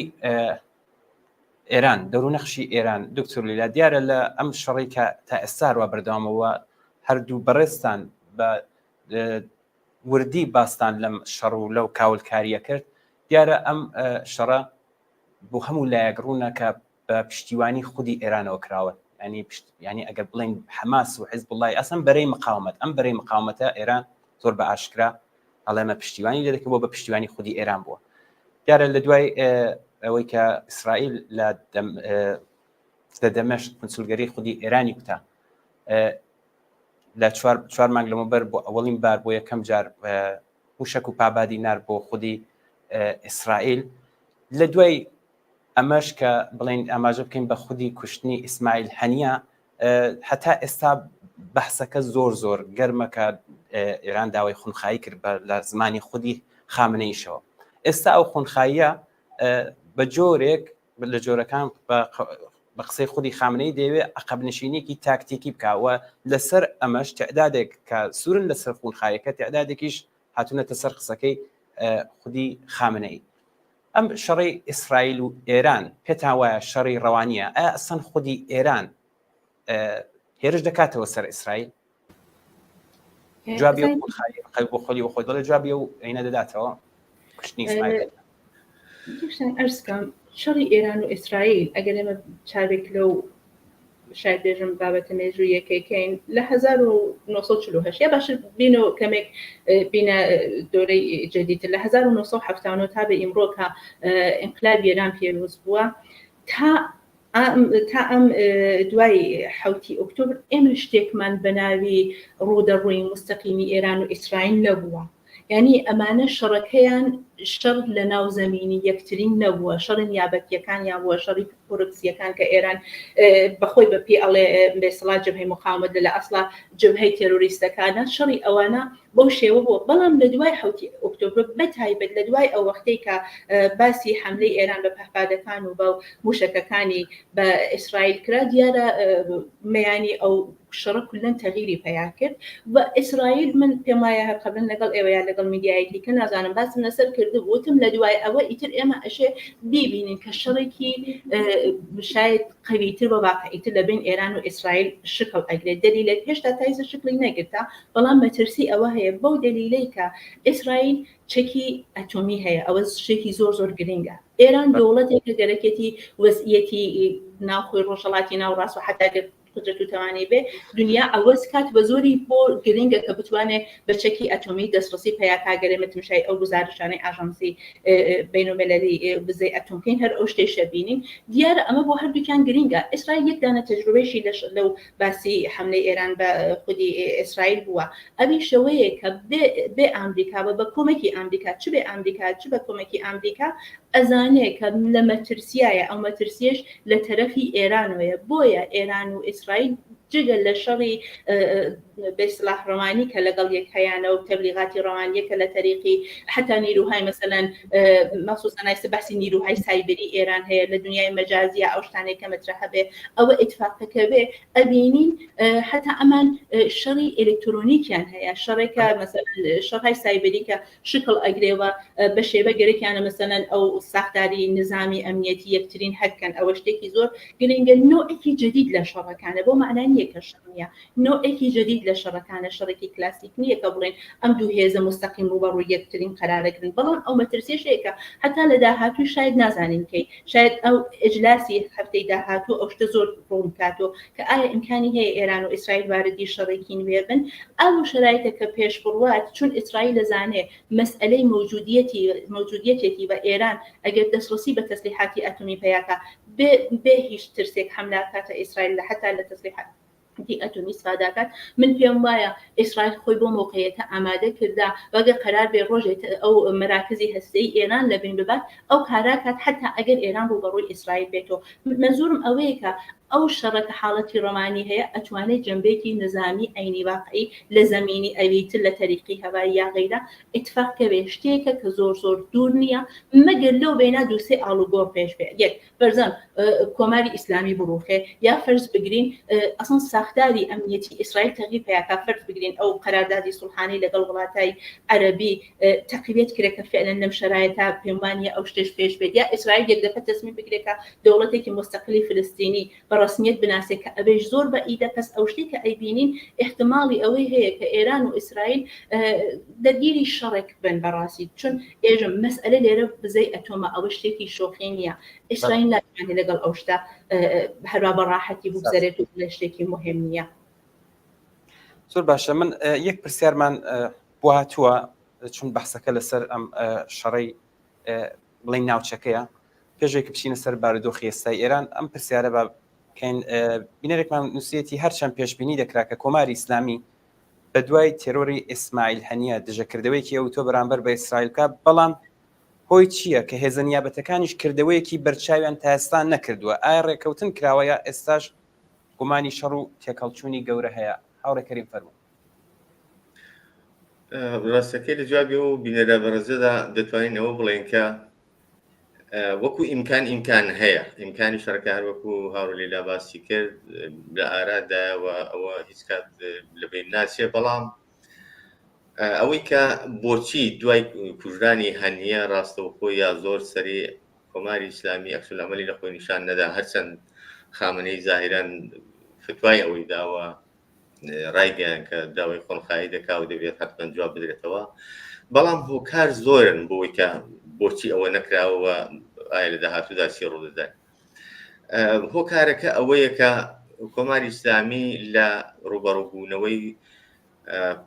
ئێران دەروونەخشی ئێران دکتۆر لیلا دیارە لە ئەم شەڕی کە تا ئێستا ڕوا بەردەوامەوە هەردوو بەڕێستان بە وردی باستان لەم شەڕ و لەو کاولکاریە کرد دیارە ئەم شەڕە بۆ هەموو لایەگڕوونە کە بە پشتیوانی خودی ئێرانەوە کراوە ینی ئەگەر بڵین حەماس و حیزب الله ئەسەن بەرەی مقاومەت ئەم بەرەی مقاومەتە ئێران زۆر بە ئاشکرا ئەڵێمە پشتیوانی لێ دەکەن بۆ بە پشتیوانی خودی ئێران بووە دیارە لە دوای ئەوەی کە ئیسرائیل لە دەمەشق کنسولگەری خودی ئێرانی کوتا لە 4 مانگ لەمەبەر بۆ ئەوەڵین بار بۆ یەکەم جار موشک و پابادی نار بۆ خودی ئیسرائیل لە دوای ئەمەش کە بڵین ئاماژە بکەین بە خودی کوشتنی ئیسماعیل هەنیە هەتا ئێستا بەحسەکە زۆر گەرمەکە ئێران داوای خونخایی کرد لە زمانی خودی خامنەیشەوە ئێستا ئەو خونخاییە بە جۆرێک لە جۆرەکان بە قسەی خودی خامنەی دەوێت عقبنشینێکی تاکتیکی بکاوە لەسەر ئەمەش تعدادێک کە سوورن لەسەر خونخایەکە تعدادێکیش هاتوونەتە سەر قسەکەی خودی خامنەی ئەم شەڕی ئیسرائیل و ئێران پێتان وایە شەڕی ڕەوانیە ئایا ئەسەن خودی ئێران هێرش دەکاتەوە سەر ئیسرائیل جوابی بۆ خۆلی خۆی دەڵێ جوابی و عینە دەداتەوە کوشتنی ئیسماعیل ئەرزکەم شەڕی ئێران و ئیسرائیل ئەگەر ئێمە چارێک لەو شاید بێژم بابەتە مێژوو یەکەکەین لە 1940 یا باشتر بینەوە کەمێک بینە دۆرەی جدیدتر لە 1970 تا بە ئیمڕۆ کە ئینقلابی ئێران پیرۆز بووە تا ئەم دوای 7 ئۆکتۆبر ئێمە شتێکمان بە ناوی ڕوودەڕووی مستەقیمی ئێران و ئیسرائیل نەبووە یعنی ئەمانە شەڕەکەیان شەڕ لە ناوزەمینی یەکترین نەبووە، شەڕی نیابەتیەکانیان بووە، شەڕی پرۆکسیەکان کە ئێران بەخۆی بەپێ ئەڵێ بێسەڵات جەبهەی مقاومەت لە ئەسڵا جەبهەی تێرۆریستەکانە شەڕی ئەوانە بەو شێوە بووە. بەڵام لە دوای 7 ئۆکتۆبر بەتایبەت لە دوای ئەو وەختەی کە باسی حملەی ئێران بە پەهپادەکان و بە موشەکەکانی بە ئیسرائیل کرا، دیارە مەیانی ئەو شەڕە کولەن تەغییری پیا کرد و ئیسرائیل من پێم وایە هەر قەبل لەگەڵ ئێوەیان لەگەڵ میدیایەتی کە نازانم باسم لەسەر کرد بوتم لە دوای ئەوە ئیتر ئێمە ئەشێ بیبینین کە شەڕێکی شاید قویتر بە واقعیتر لە بین ئێران و ئیسرائیل شکل ئەگرێت. دلیلێک هێشتا تایزە شکلی نەگرتا، بەڵام مەترسی ئەوە هەیە بەو دلیلەی کە ئیسرائیل چەکی ئەتۆمی هەیە، ئەوە شتێکی زۆر زۆر گرنگە. ئێران دەوڵەتێکە گەرەکێتی وەزعیەتی ناوخۆی ڕۆژهەڵاتی ناوڕاست و حتا قدرت و توانی بێ دنیا ئەوەز کات بە زۆری بۆ گرنگە کە بتوانێت بە چەکی ئەتۆمی دەستڕسی پەیاکاگەرێ مەتمشای ئەو گزارشانەی ئاژانسی بینالمللی بزەی ئەتۆمکەین هەر ئەو شتێشە بینین. دیارە ئەمە بۆ هەردووکیان گرنگە. ئیسرائیل یەک دانە تەجروبەیەشی لەو باسی حملەی ئێران بە خودی ئیسرائیل بووە، ئەوی شەوەیە کە بێ ئامریکا بە کۆمەکی ئامریکا چ بێ ئامریکا چ بە کۆمەکی ئامریکا ئەزانێ کە لە مەترسیایە، ئەو مەترسیەش لە تەرەفی ئێرانەوەیە. بۆیە ئێران و ئیسرائیل جگە لە شەڕی بێسلاح ڕۆمانی کە لەگەڵ یەک هەیەە و تەبلیغاتی ڕۆمانیەکە لە تەریقی حتا نیروهای مەسەلەن مەخسوسەن باسی نیروهای سایبری ئێران هەیە لە دنیای مەجازیە ئەو شتانێک کە مەترەحە بێ ئەوە ئیتفاقەکە بێ ئەبینین حتا ئەمان شەڕی ئێلکترۆنیکیان هەیە، شەڕێکە شەڕهای سایبری کە شکل ئەگرێەوە بە شێوە گەرەکیانە مەسەلەن ئەو ساختاری نظامی ئەمنیەتی یەکترین هەکەن. ئەوە شتێکی زۆر گرنگە. نوعێکی جدید لە شەڕەکانە بۆ معنای نییە کە شەڕ نییە، نوعێکی جدید لە شەڕەکانە، شەڕێکی کلاسیک نییە کە بڵێن ئەم دوو هێزە مستەقیم بوو بە ڕووی یەکترین قەرارەگرن. بەڵام ئەو مەترسیەشەیەکە حتا لە داهاتوو شاید نازانین کەی، شاید ئەو ئەجلاسی هەفتەی داهاتوو ئەو شتە زۆر ڕوون کاتۆ کە ئایا ئیمکانی هەیە ئێران و ئیسرائیل واردی شەڕێکی نوێ بن. ئەو شرایطە کە پێش بڕوات چون ئیسرائیل لەزانێ مەسئلەی موجودیەتێکی بە ئێران ئەگەر دەستڕسی بە تەسلیحاتی ئەتۆمی پەیاکە بێ هیچ ترسێک حملا کاتە ئیسرائیل لە حتا لە تەسلیحات ئەتۆمی استفادەکات. من پێم وایە ئیسرائیل خۆی بۆ موقعیەتە ئامادە کردا وەگە قەرار بێ ڕۆژێت ئەو مەراکزی هەستەی ئێران لە بین ببات ئەو کاراکات حتا ئەگەر ئێران ڕوبەڕووی ئیسرائیل بێتەوە. منزورم ئەوەیە کە ئەو شەڕەکە حاڵەتی ڕۆمانی هەیە ئەتوانێت جنبێکی نظامی عینی واقعی لە زەمینی ئەویتر لە تەریقی هەوایی یا غەیرە ئیتفاقکە بێ شتێکە کە زۆر زۆر دوور نییە مەگەر لەو بێنا دووسێ ئاڵوگۆڕ پێش بێ. یەک فەرزان کۆماری ئیسلامی بڕوخێ یا فەرز بگرین ئەسڵ ساختاری ئەمنیەتی ئیسرائیل تەغییر پەیاکە، فەرز بگرین ئەو قەراردادی سوڵحانی لەگەڵ وڵاتای عەرەبی تەقویت کرێکە فعلا لەم شرایطە پێم وانیە ئەو شتێش پێش بێت، یا ئیسرائیل یەک دەفە تەسمیم بگرێکە دەوڵەتێکی مستەقلی فلستینی ڕسمیت بناسێت کە ئەبێش زۆر بەئیدە. کەس ئەو شتی کە ئەیبینین احتمالی ئەوەی هەیە کە ئێران و ئیسرائیل دەرگیری شەڕێک بن بەڕاستی، چون ئێژم مەسئلە لێرە بزەی ئەتۆمە ئەوە شتێکی شۆخی نییە. ئیسرائیل ناتوانێت لەگەڵ ئەو شتە هەروە بەڕاحەتی بگذەرێت و لە شتێکی مهم نییە. زۆر باشە. من یەک پرسیارمان بۆ هاتووە چون بەحسەکە لەسەر ئەم شەڕەی بڵین ناوچەکەیە پێشێکی بچینە سەر بارودۆخی ئێستای ئێران. ئەم پرسیارە بە کەین بینەرێکمان نووسێتی هەرچەند پێشبینی دەکرا کە کۆماری ئیسلامی بە دوای تێرۆری ئیسماعیل هەنیە دژەکردەوەیەکی ئەوتۆ بەرامبەر بە ئیسرائیلکە، بەڵام هۆی چییە کە هێزە نیابەتەکانیش کردەوەیەکی بەرچاویان تا ئێستا نەکردووە؟ ئایا ڕێکەوتن کراوەیە ئێستاش گومانی شەڕ و تێکەڵچوونی گەورە هەیە؟ هاوڕێکەریم فەرموو. ڕاستەکەی لە جوابی و بینەرە بەڕێزەدا دەتوانین ئەوە بڵێن کە وەکو ئیمکان هەیە، ئیمکانی شەڕەکە وەکو هاوڕێلا باسی کرد لە ئارادایەوە ئەوە هیچ کات لەبین ناچێ. بەڵام ئەوەی کە بۆچی دوای کوژرانی هەنیە ڕاستەوخۆ یا زۆر سەری کۆماری ئیسلامی ئەکسولعەمەلی لە خۆی نیشان نەدا، هەرچەند خامنەی زاهیرەن فتوای ئەوەی داوە ڕایگەیان کە داوای خۆنخایی دەکا و دەبێت حتمەن جواب بدرێتەوە، بەڵام هۆکار زۆرن بۆی کە بۆچی ئەوە نەکراوە ئایا لە داهاتوودا چی ڕوودەدات. هۆکارەکە ئەوەیە کە کۆماری ئیسلامی لە ڕوبەڕووبوونەوەی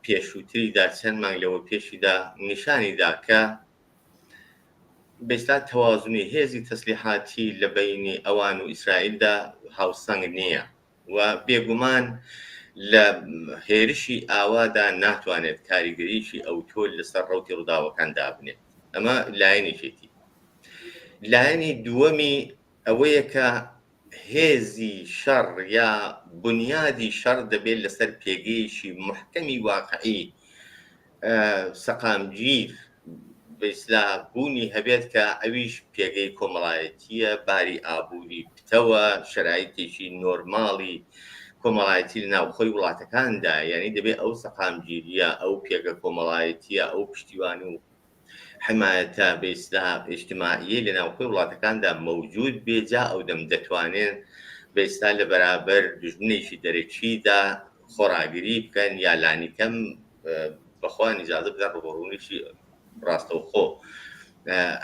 پێشووتریدا چەند مانگ لەوە پێشیدا نیشانیدا کە بێستا تەوازنی هێزی تەسلیحاتی لە بینی ئەوان و ئیسرائیلدا هاوسەنگ نییە و بێگومان لە هێرشی ئاوادا ناتوانێت کاریگەریشی ئەو تۆ لەسەر ڕوتی ڕووداوەکاندا بنێت. ئەمە لایەنێکێتی. لایەنی دووەمی ئەوەیە کە هێزی شەڕ یا بنیادی شەڕ دەبێت لەسەر پێگەیشی محکەمی واقعی سەقامگیر بەئیسلا بوونی هەبێت کە ئەویش پێگەی کۆمەڵایەتیە، باری ئابووری پتەوە، شەرایطێکی نۆرماڵی کۆمەڵایەتی لە ناوخۆی وڵاتەکاندا، یعنی دەبێت ئەو سەقامگیریە، ئەو پێگە کۆمەڵایەتیە، ئەو پشتیوانی و حمایەتە بەئیسلا ئیجتیماعیە لە ناوخۆی وڵاتەکاندا مەوجود بێجا ئەو دەم دەتوانێن بەئیستا لە بەرابەر دژمنێکی دەرەکیدا خۆڕاگیری بکەن یا لانیکەم بەخوان ئیجازە بدەن ڕوبەڕوونیشی ڕاستەوخۆ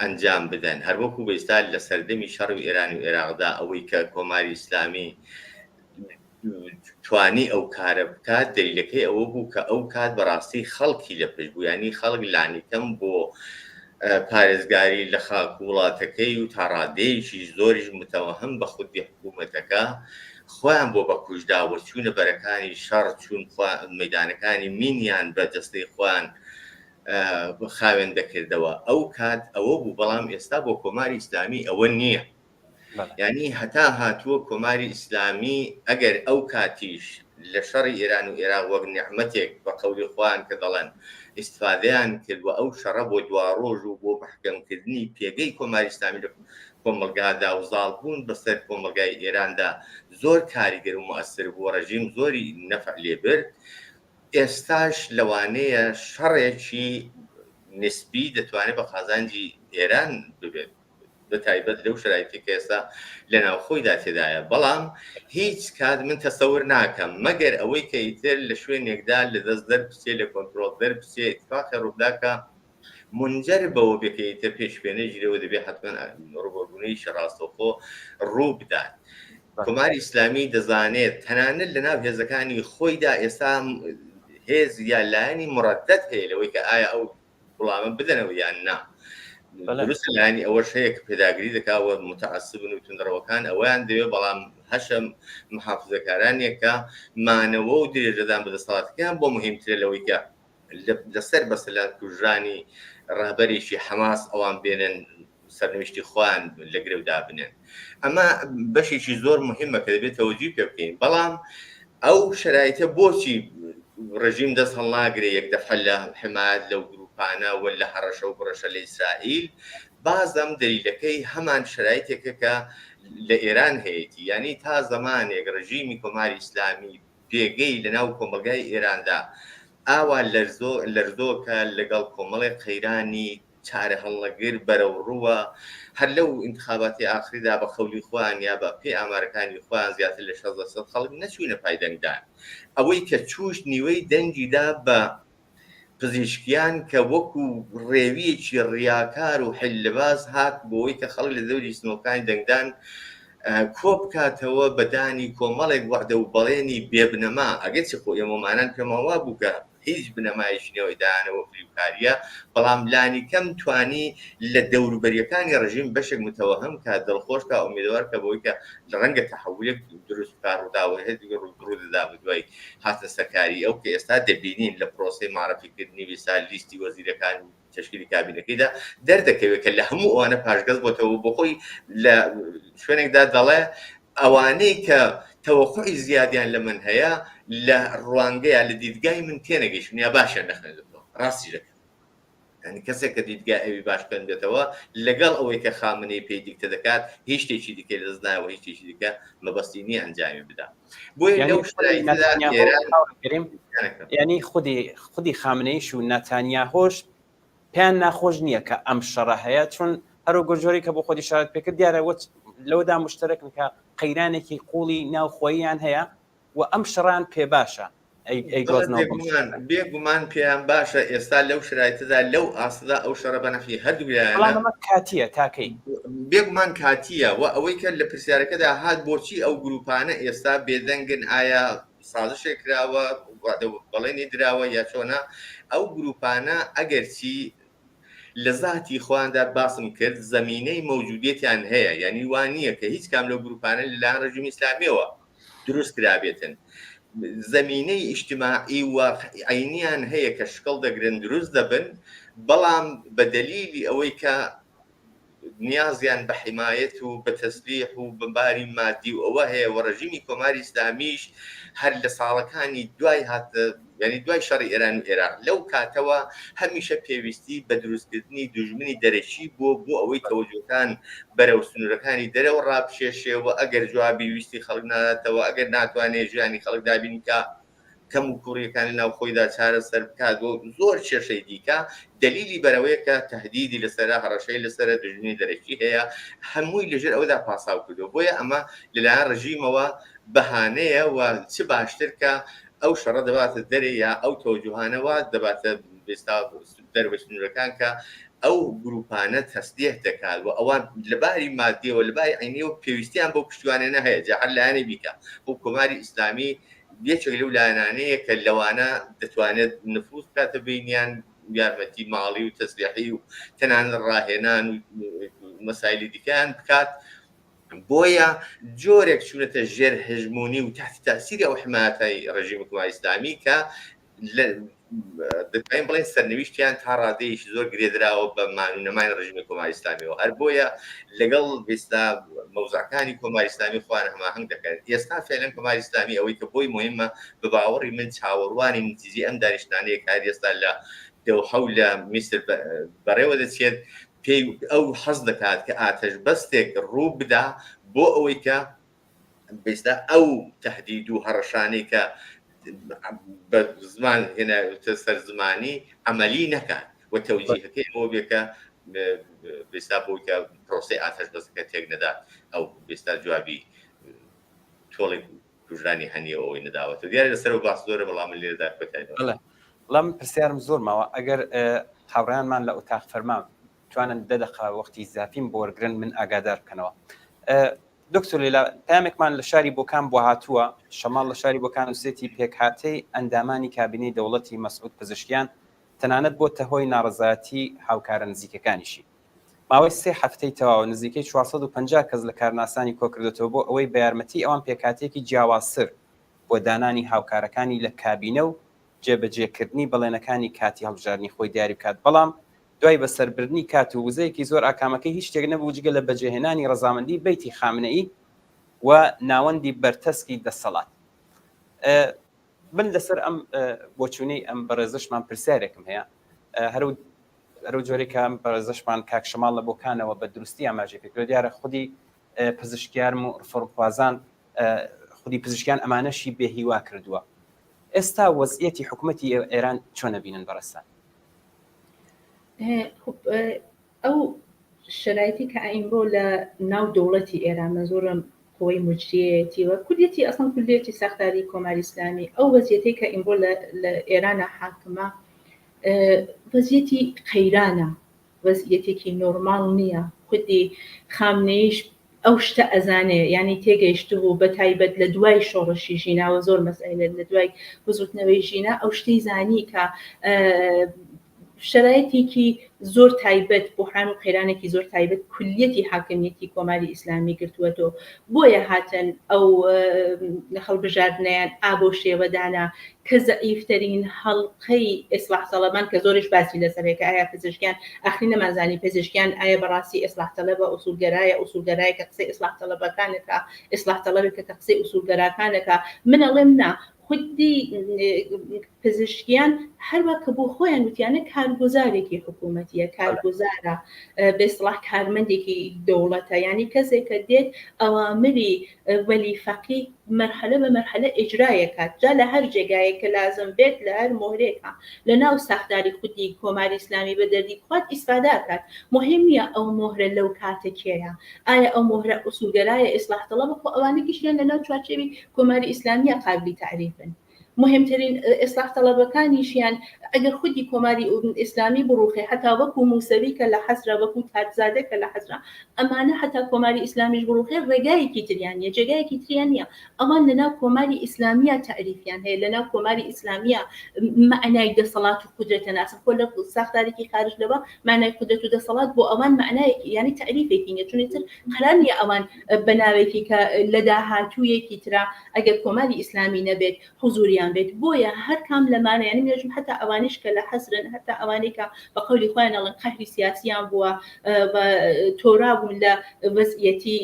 ئەنجام بدەن. هەر وەکو بەئیستا لە سەردەمی شەڕی ئێران و عێراقدا ئەوەی کە کۆماری ئیسلامی توانی ئەو کارە بکات دەلیلەکەی ئەوە بوو کە ئەو کات بەڕاستی خەڵکی لە پێش بوو، ینی خەڵک لانیکەم بۆ پارێزگاری لە خاک وڵاتەکەی و تاڕادەیەکی زۆریش متەوەهم بە خودی حکوومەتەکە خۆیان بۆ بە کوژداوە چوونە بەرەکانی شەڕ، چوون مەیدانەکانی مینیان بە جەستەی خۆیان خاوێن دەکردەوە. ئەو کات ئەوە بوو، بەڵام ئێستا بۆ کۆماری ئیسلامی ئەوە نییە. یعنی هەتا هاتووە کۆماری ئیسلامی ئەگەر ئەو کاتیش لە شەڕی ئێران و عێراق وەک نیعمەتێک بە قەولی خۆیان کە دەڵێن ئیستفادەیان کردووە، ئەو شەڕە بۆ دواڕۆژ و بۆ محکەمکردنی پێگەی کۆماری ئیسلامی لە کۆمەلگادا و زاڵبوون بەسەر کۆمەلگای ئێراندا زۆر کاریگەر و مؤثر بوو، ڕەژیم زۆری نەفع لێبرد. ئێستاش لەوانەیە شەڕێکی نسبی دەتوانێت بە خازانجی ئێران ببێت، بە تایبەت لەو شرایطی کە ئێستا لە ناوخۆیدا تێدایە. بەڵام هیچ کات من تەسەور ناکەم مەگەر ئەوەی کە ئیتر لە شوێنێکدا لە دەست دەربچێ، لە کۆنترۆڵ دەربچێ، اتفاقی ڕووداکە منجەر بەوە بێکەیتە پێشبێنەژیرەوە دەبێت حتمەن ڕوبەڕوونەی شەڕاستەوخۆ ڕوو بدات. کۆماری ئیسلامی دەزانێت تەنانەت لە ناو هێزەکانی خۆیدا ئێستا هێز یا لایەنی مڕەدەت هەیە لەوەی کە ئایا ئەو وڵامە بدەنەوە یان نا. درست لایەنی ئەوەش هەیە کە پێداگیری دەکاوە متعەسبن و توندڕەوەکان ئەویان دەوێت، بەڵام هەشە محافزەکارانێک کە مانەوە و درێژەدان بەدەسەڵاتەکەیان بۆ مهمترە لەوەی کە لەسەر بەسەلات کوژرانی ڕاهبەرێکی حەماس ئەوان بێنن سەرنوشتی خۆیان لە گرەودا بنێن. ئەمە بەشێکی زۆر مهمە کە دەبێت تەوەجوی پێ بکەین. بەڵام ئەو شرایطە بۆچی ڕژیم دەست هەڵناگرێ یەک دەفعە لە حمایەت لەو گروپانە و لە هەڕەشە و بڕەشە لە ئیسرائیل؟ بازم دلیلەکەی هەمان شرایطێکە کە لە ئێران هەیەی، یعنی تا زەمانێک ڕژیمی کۆماری ئیسلامی پێگەی لەناو کۆمەلگای ئێراندا ئاوا لەرزۆکە لەگەڵ کۆمەڵی قەیرانی چارە هەڵەگر بەرەو ڕووە، هەر لەو انتخاباتی ئاخریدا بە خەولی خۆیان یا بە پێ ئامارەکانی خۆیان زیاتر لە 600 خەڵک نەچوونە پایدەنگدان. ئەوەی کە چوش نیوەی دەنگیدا بە پزیشکیان کە وەکو ڕێویەکی ڕیاکار و حلباز هات بۆەوەی کە خەڵک لە دەوری سنۆکانی دەنگدان کۆ بکاتەوە بەدانی کۆمەڵێک وەحدە و بەڵێنی بێبنەما. ئەگەرچی خۆ ئێمەمانان پێماوا بوو کە هیچ بنەمایشی نەوەی دایانەوە فریوکاریە، بەڵام لانی کەم توانی لە دەوروبەریەکانی ڕژیم بەشێک متەوەهم کە دڵخۆش کا ئومیدوار کە بۆی کە لە ڕەنگە تەحولێک دروست کار ڕووداوە هەیە ڕوودەدا دوای هاتە سەرکاری ئەو کە ئێستا دەبینین لە پرۆسەی معرفیکردنی ویسال لیستی وەزیرەکان تشکیلی کابینەکەیدا دەردەکەوێت کە لە هەموو ئەوانە پاشگەز بۆتەوە بۆ خۆی لە شوێنێکدا دەڵێ ئەوانەی کە تەوەقعی زیادیان لە من هەیە لە ڕوانگەیە لە دیدگای من تێنەگەیشتن یا باشە نەخێنێتەوە. ڕاستی دەکەن، ینی کەسێک کە دیدگای ئەوی باشکەن بێتەوە لەگەڵ ئەوەی کە خامنەی پێی دیکتە دەکات هیچ شتێکی دیکە لەدەست نایەوە، هیچ شتێکی دیکە مەبەستی نییە ئەنجامی بدا. بۆیە لەو شرایطەدا ینی خودی خامنەیش و نەتانیاهۆش پێیان ناخۆش نییە کە ئەم شەڕە هەیە، چون هەرو گۆژۆری کە بۆ خۆی شارەت پێکرد دیارە لەوەدا مشتەرەکن کە قەیرانێکی قوڵی ناوخۆییان هەیە و ئەم شەڕان پێ باشە. بێگومان پێیان باشە. ئێستا لەو شرایطەدا لەو ئاسدا ئەو شەڕە بەنەفی هەردوویانە کاتیە تاکەی بێگومان کاتیە. و ئەوەی کە لە پرسیارەکەدا هات بۆچی ئەو گروپانە ئێستا بێدەنگن، ئایا سازشێک کراوە بەڵێنی دراوە یا چۆنە؟ ئەو گروپانە ئەگەرچی لە ذاتی خۆیاندا باسم کرد زەمینەی مەوجودیەتیان هەیە، یعنی وان نییە کە هیچ کام لەو گروپانە لەلایەن ڕژیمی ئیسلامیەوە دروست کرابێتن. زمینەی ئیجتیماعی و عینیان هەیە کە شکڵ دەگرن دروست دەبن، بەڵام بە دەلیلی ئەوەی کە نیازیان بە حیمایەت و بە تەسلیح و بەباری مادی و ئەوە هەیە و ڕژیمی کۆماری ئیسلامیش هەر لە ساڵەکانی دوای هاتە ینی دوای شەڕی ئێران و عێراق لەو کاتەوە هەمیشە پێویستی بە دروستکردنی دوژمنی دەرەکی بۆ ئەوەی تەوەجۆکان بەرەو سنوورەکانی دەرەوە ڕابشێشێەوە ئەگەر جوابی ویستی خەڵک ناداتەوە ئەگەر ناتوانێت ژیانی خەڵک دابین کە کەم و کوڕیەکانی ناوخۆیدا چارەسەر بکات و زۆر کێشەی دیکە دلیلی بەرەوەیە کە تهدیدی لەسەرە هەڕەشەی لەسرە دژنی دەرەکی هەیە هەمووی لەژێر ئەوەدا پاساو کردو بۆیە ئەمە لەلایەن ڕژیمەوە بەهانەیە و چ باشتر کە ئەو شەڕە دەباتە دەرێ یا ئەو تۆجوهانەوە دەباتە بێستا دەربە سنوورەکان کە ئەو گروپانە تەسلیح دەکات و ئەوان لەباری مادیەوە لەباری عینیەوە پێویستیان بۆ پشتیوانێنە هەیە جا هەر لایەنی بیکە بۆ کۆماری ئیسلامی یەکێک لەو لایەنانەیە کە لەوانە دەتوانێت نفوذ بکاتە بینیان یارمەتی ماڵی و تەسلیحی و تەنانەت ڕاهێنان و مەسایلی دیکەیان بکات بۆیە جۆرێک چوونەتە ژێر هژمونی و تحت تاثیری ئەو حمایەتەی ڕژیمی کۆماری ئیسلامی کە دەتوانین بڵێن سەرنویشتیان تا ڕادەیەکی زۆر گرێدراوە بە مانونەمای ڕژیمی کۆماری ئیسلامیەوە هەر بۆیە لەگەڵ بێستا مەوزوعەکانی کۆماری ئیسلامی خۆیان هەماهەنگ دەکەن ئێستا فعلەن کۆماری ئیسلامی ئەوەی کە بۆی مهمە بە باوەڕی من چاوەڕوانی نتیجەی ئەم دانیشتانەیە کار ئێستا لە دەوحە و لە میسر بەڕێوە دەچێت پێی ئەو حەز دەکات کە ئاتەش بەستێک ڕوو بدا بۆ ئەوەی کە بێستا ئەو تهدید و هەڕەشانەی کە بە زمان هێناوتە سەر زمانی عملی نەکات و تەوجیهەکەی بۆ بێکە بێستا بۆی کە پرۆسی ئاتەش بەستەکە تێک نەدات ئەو بێستا جوابی تۆڵێک کوژرانی هەنیەوەی نەداوەتە دیارە لەسەر و باس زۆرە بەڵام لێرەدا کوتایەوە بەڵام پرسیارم زۆر ماوە ئەگەر هاوڕێیانمان لە ئوتاق فەرمان توانن 10 دقیقە وەختی زیاترین بۆ وەرگرن من ئاگادار بکەنەوە. دکتۆر لێلا پامێکمان لە شاری بۆکان بۆ هاتووە شەماڵ لە شاری بۆکان و سێتی پێکهاتەی ئەندامانی کابینەی دەوڵەتی مەسعود پزیشکیان تەنانەت بۆتە هۆی ناڕزایەتی هاوکارە نزیکەکانیشی. ماوەی 3 هەفتەی تەواو نزیکەی 450 کەس لە کارناسانی کۆکردێتەوە بۆ ئەوەی بە یارمەتی ئەوان پێکهاتێکی جیاوازتر بۆ دانانی هاوکارەکانی لە کابینە و جێبەجێکردنی بەڵێنەکانی کاتی هەڵبژاردننی خۆی دیاری بکات بەڵام دوای بەسەربردنی کات و وزەیەکی زۆر ئاکامەکەی هیچ شتێک نەبوو جگە لە بەجێهێنانی ڕەزامەندی بەیتی خامنەئی و ناوەندی بەرتەسکی دەسەڵات. من لەسەر ئەم بۆچوونەی ئەم بەڕێزشمان پرسیارێکم هەیە هەرو جۆرێک ئەم بەڕێزشمان کاک شەماڵ لە بۆکانەوە بە دروستی ئاماژەی پێکرێت دیارە خودی پزیشکیان و ڕفڕخوازان خودی پزیشکیان ئەمانەشی بێهیوا کردووە. ئێستا وەزعیەتی حکوومەتی ئێران چۆن نەبینن بەڕێستان؟ ئەو شرایطی کە ئیمڕۆ لە ناو دەوڵەتی ئێران مەزۆرم قوی مجریەتیوە کوردێتی ئەسڵ کوردێتی ساختاری کۆماری ئیسلامی ئەو وەزیەتی کە ئیمڕۆ لە ئێرانە حاکمە وەزیەتی قەیرانە وەزیەتێکی نۆرماڵ نییە خودی خامنەیش ئەو شتە ئەزانێ ینی تێگەیشت بوو بە تایبەت لە دوای شۆڕشی ژیناوە زۆر مەسئلە لە دوای بزوتنەوەی ژینە ئەو شتەی زانی کە شرایطێکی زۆر تایبەت بۆحان و قەیرانێکی زۆر تایبەت کولیەتی حاکمیەتی کۆماری ئیسلامی گرتووەتەوە بۆیە هاتن ئەو هەڵبژاردنیان ئابۆ شێوەدانا کە زەعیفترین هەڵقەی ئیسلاح تەڵەبان کە زۆرش باسی لەسەرێکە ئایا پزیشکیان ئاخری نەمانزانی پزیشکیان ئایا بەڕاستی ئیسلاح تەڵەبە ئوسولگەرایە کە قسەی ئیسلاح تەڵەبەکانەکە ئیسلاح تەڵەبێکە کە قسەی ئوسولگەراکانەکە من ئەڵێم نا خودی پزیشکیان هەروە کە بۆ خۆیان وتیانە کارگوزارێکی حکوومەتیە کارگوزارە بە ئیسلاح کارمەندێکی دەوڵەتە ینی کەسێکە دێت ئەوامری وەلیفەقی مەرحلە بە مەرحلە ئیجرایەکات جا لە هەر جێگایە کە لازم بێت لە هەر مۆهرێکە لە ناو ساختاری خودی کۆماری ئیسلامی بە دەردی بخوات ئیسفاداکات مهم نیە ئەو مۆهرە لەو کاتێکەیە ئایا ئەو مۆهرە ئوسولگەرایە ئیسلاح تەڵەبە خۆ ئەوانەکیشیان لە ناو چوارچێوی کۆماری ئیسلامیە قابلی تعریفن مهمترین ئێسلاح تەڵەبەکانیشیان ئەگەر خودی کۆماری ئیسلامی بڕوخێ هەتا وەکو موسەوی کە لە حەزرا وەکو تاجزادە کە لە حەزرا ئەمانە هەتا کۆماری ئیسلامیش بڕوخێ ڕێگایەکی تریان نیە جێگایەکی تریان نییە ئەوان لەناو کۆماری ئیسلامیە تعریفیان هەیە لەناو کۆماری ئیسلامیە معنای دەسەڵات و قودرەتە ناسن خۆ لە ساختارێکی خارج لەوە معنای قودرەت و دەسەڵات بۆ ئەوان معنایەکی یعنی تعریفێکی نیە چونێتر قەرار نیە ئەوان بەناوێکی کە لە داهاتوویەکی ترا ئەگەر کۆماری ئیسلامی نەبێت حضوریان بێت بۆیە هەر کام لەمانە یعنی مێژم هەتا ئەوانش کە لە حەزرن هەتا ئەوانەی کە بە قەولی خۆیان ئەڵێن قەهری سیاسییان بووە بە تۆرا بوون لە وەزعیەتی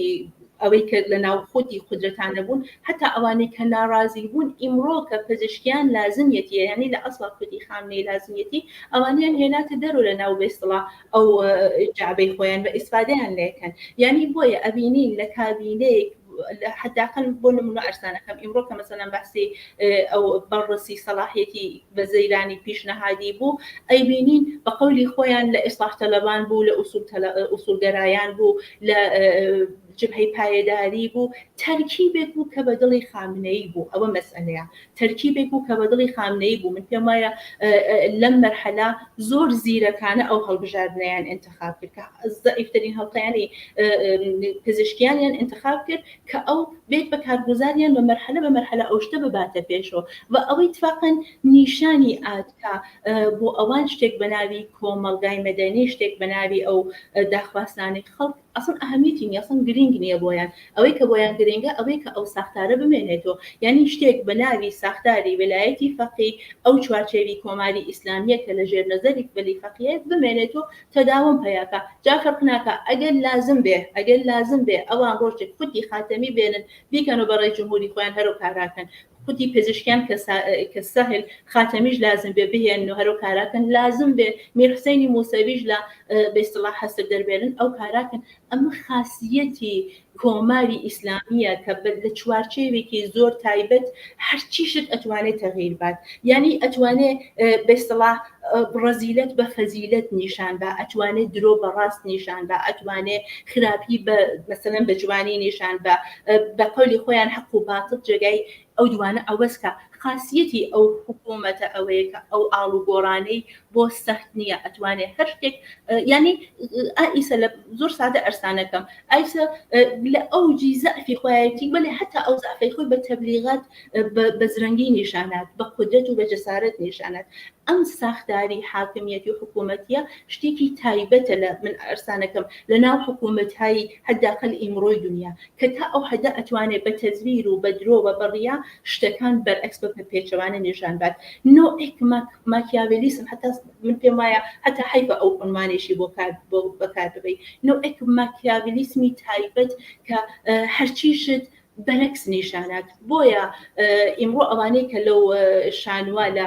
ئەوەی کە لە ناو خودی قودرەتانە بوون هەتا ئەوانەی کە ناڕازی بوون ئیمڕۆ کە پزیشکیان لازمیەتیە یعنی لە ئەسڵا خودی خامنەی لازمیەتی ئەوانیان هێناتە دەرو لە ناو بێستڵا ئەو جعبەی خۆیان بە ئیسفادەیان لێکەن یعنی بۆیە ئەبینین لە کابینەیەک حداقل بۆ نمونە ئەرسانەکەم ئیمڕۆ کە مەسەلەن بەحسی ئەو بەڕسی سەلاحیەتی بە زەیرانی پیشنەهادی بوو ئەیبینین بە قەولی خۆیان لە ئیسلاح تەلەبان بوو لە ئوسولگەرایان بوو لە جبهەی پایەداری بوو تەرکیبێک بوو کە بە دڵی خامنەیی بوو ئەوە مەسئلەیە تەرکیبێک بوو کە بە دڵی خامنەیی بوو من پێم وایە لەم مەرحەلا زۆر زیرەکانە ئەو هەڵبژاردنیان انتخاب کرد کە زەعیفترین هەڵقەیانی پزیشکیانیان انتخاب کرد کە ئەو بێت بە کارگوزاریان بە مەرحەلە ئەو شتە بباتە پێشەوە و ئەوەی اتفاقاً نیشانی ئاتکا بۆ ئەوان شتێک بە ناوی کۆمەڵگای مەدەنی شتێک بە ناوی ئەو داخوازانەی خەڵک ئەسڵ ئەهەمیەتی نیە ئەسڵ گرنگ نییە بۆیان ئەوەی کە بۆیان گرنگە ئەوەی کە ئەو ساختارە بمێنێتەوە یعنی شتێک بە ناوی ساختاری ویلایەتی فەقیه ئەو چوارچێوی کۆماری ئیسلامیە کە لە ژێر نەزەری وەلی فەقیه بمێنێتەوە تەداوم پەیاکە جا فەرق ناکە ئەگەر لازم بێ ئەوان ڕۆژێک خودی خاتەمی بێنن بیکەن و بەڕێی جمهوری خۆیان هەرو کاراکەن خودی پزیشکیان کە سەهل خاتەمیش لازم بێ بهێن و هەرو کاراکەن لازم بێ میرحسینی موسەویش لە بە ئیستیڵاح حەسر دەربێنن ئەو کاراکەن ئەمە خاصیەتی کۆماری ئیسلامیە کە لە چوارچێوێکی زۆر تایبەت هەرچی شت ئەتوانێت تەغییر بات یعنی ئەتوانێت بە ئیستیڵاح ڕەزیلەت بە فەزیلەت نیشان بە ئەتوانێت درۆ بە ڕاست نیشان بە ئەتوانێت خراپی بە مەسەلەن بە جوانی نیشان بە قەولی خۆیان حەق و باتڵ جێگای ئەو دوانە ئەوەسکە خاصیەتی ئەو حکوومەتە ئەوەیە کە ئەو ئاڵوگۆڕانەی بۆ سەخت نییە ئەتوانێت هەر شتێک ینی ئایسە لە زۆر سادە ئەرسانەکەم ئایسە لە ئەوجی زەعفی خۆیەتی بەڵێ هەتا ئەو زەعفەی خۆی بە تەبلیغات بە زرەنگی نیشانات بە قودرەت و بە جەسارەت نیشانات ئەم ساختاری حاکمیەتی و حکوومەتیە شتێکی تایبەتە لە من ئەرسانەکەم لە ناو حکوومەتایی حداقل ئیمڕۆی دنیا کە تا ئەو حەدە ئەتوانێت بە تەزویر و بە درۆ بە بەڕیا شتەکان بەرعەکس بە پێچەوانە نیشان بات نۆعێک ماکیاڤێلیسم حتا من پێم وایە هەتا حیفە ئەو عنوانێکی بۆ بەکار ببەی نۆعێک ماکیاڤێلیسمی تایبەت کە هەرچی شت بەرەکس نیشانات بۆیە ئیمڕۆ ئەوانەی کە لەو شانوە لە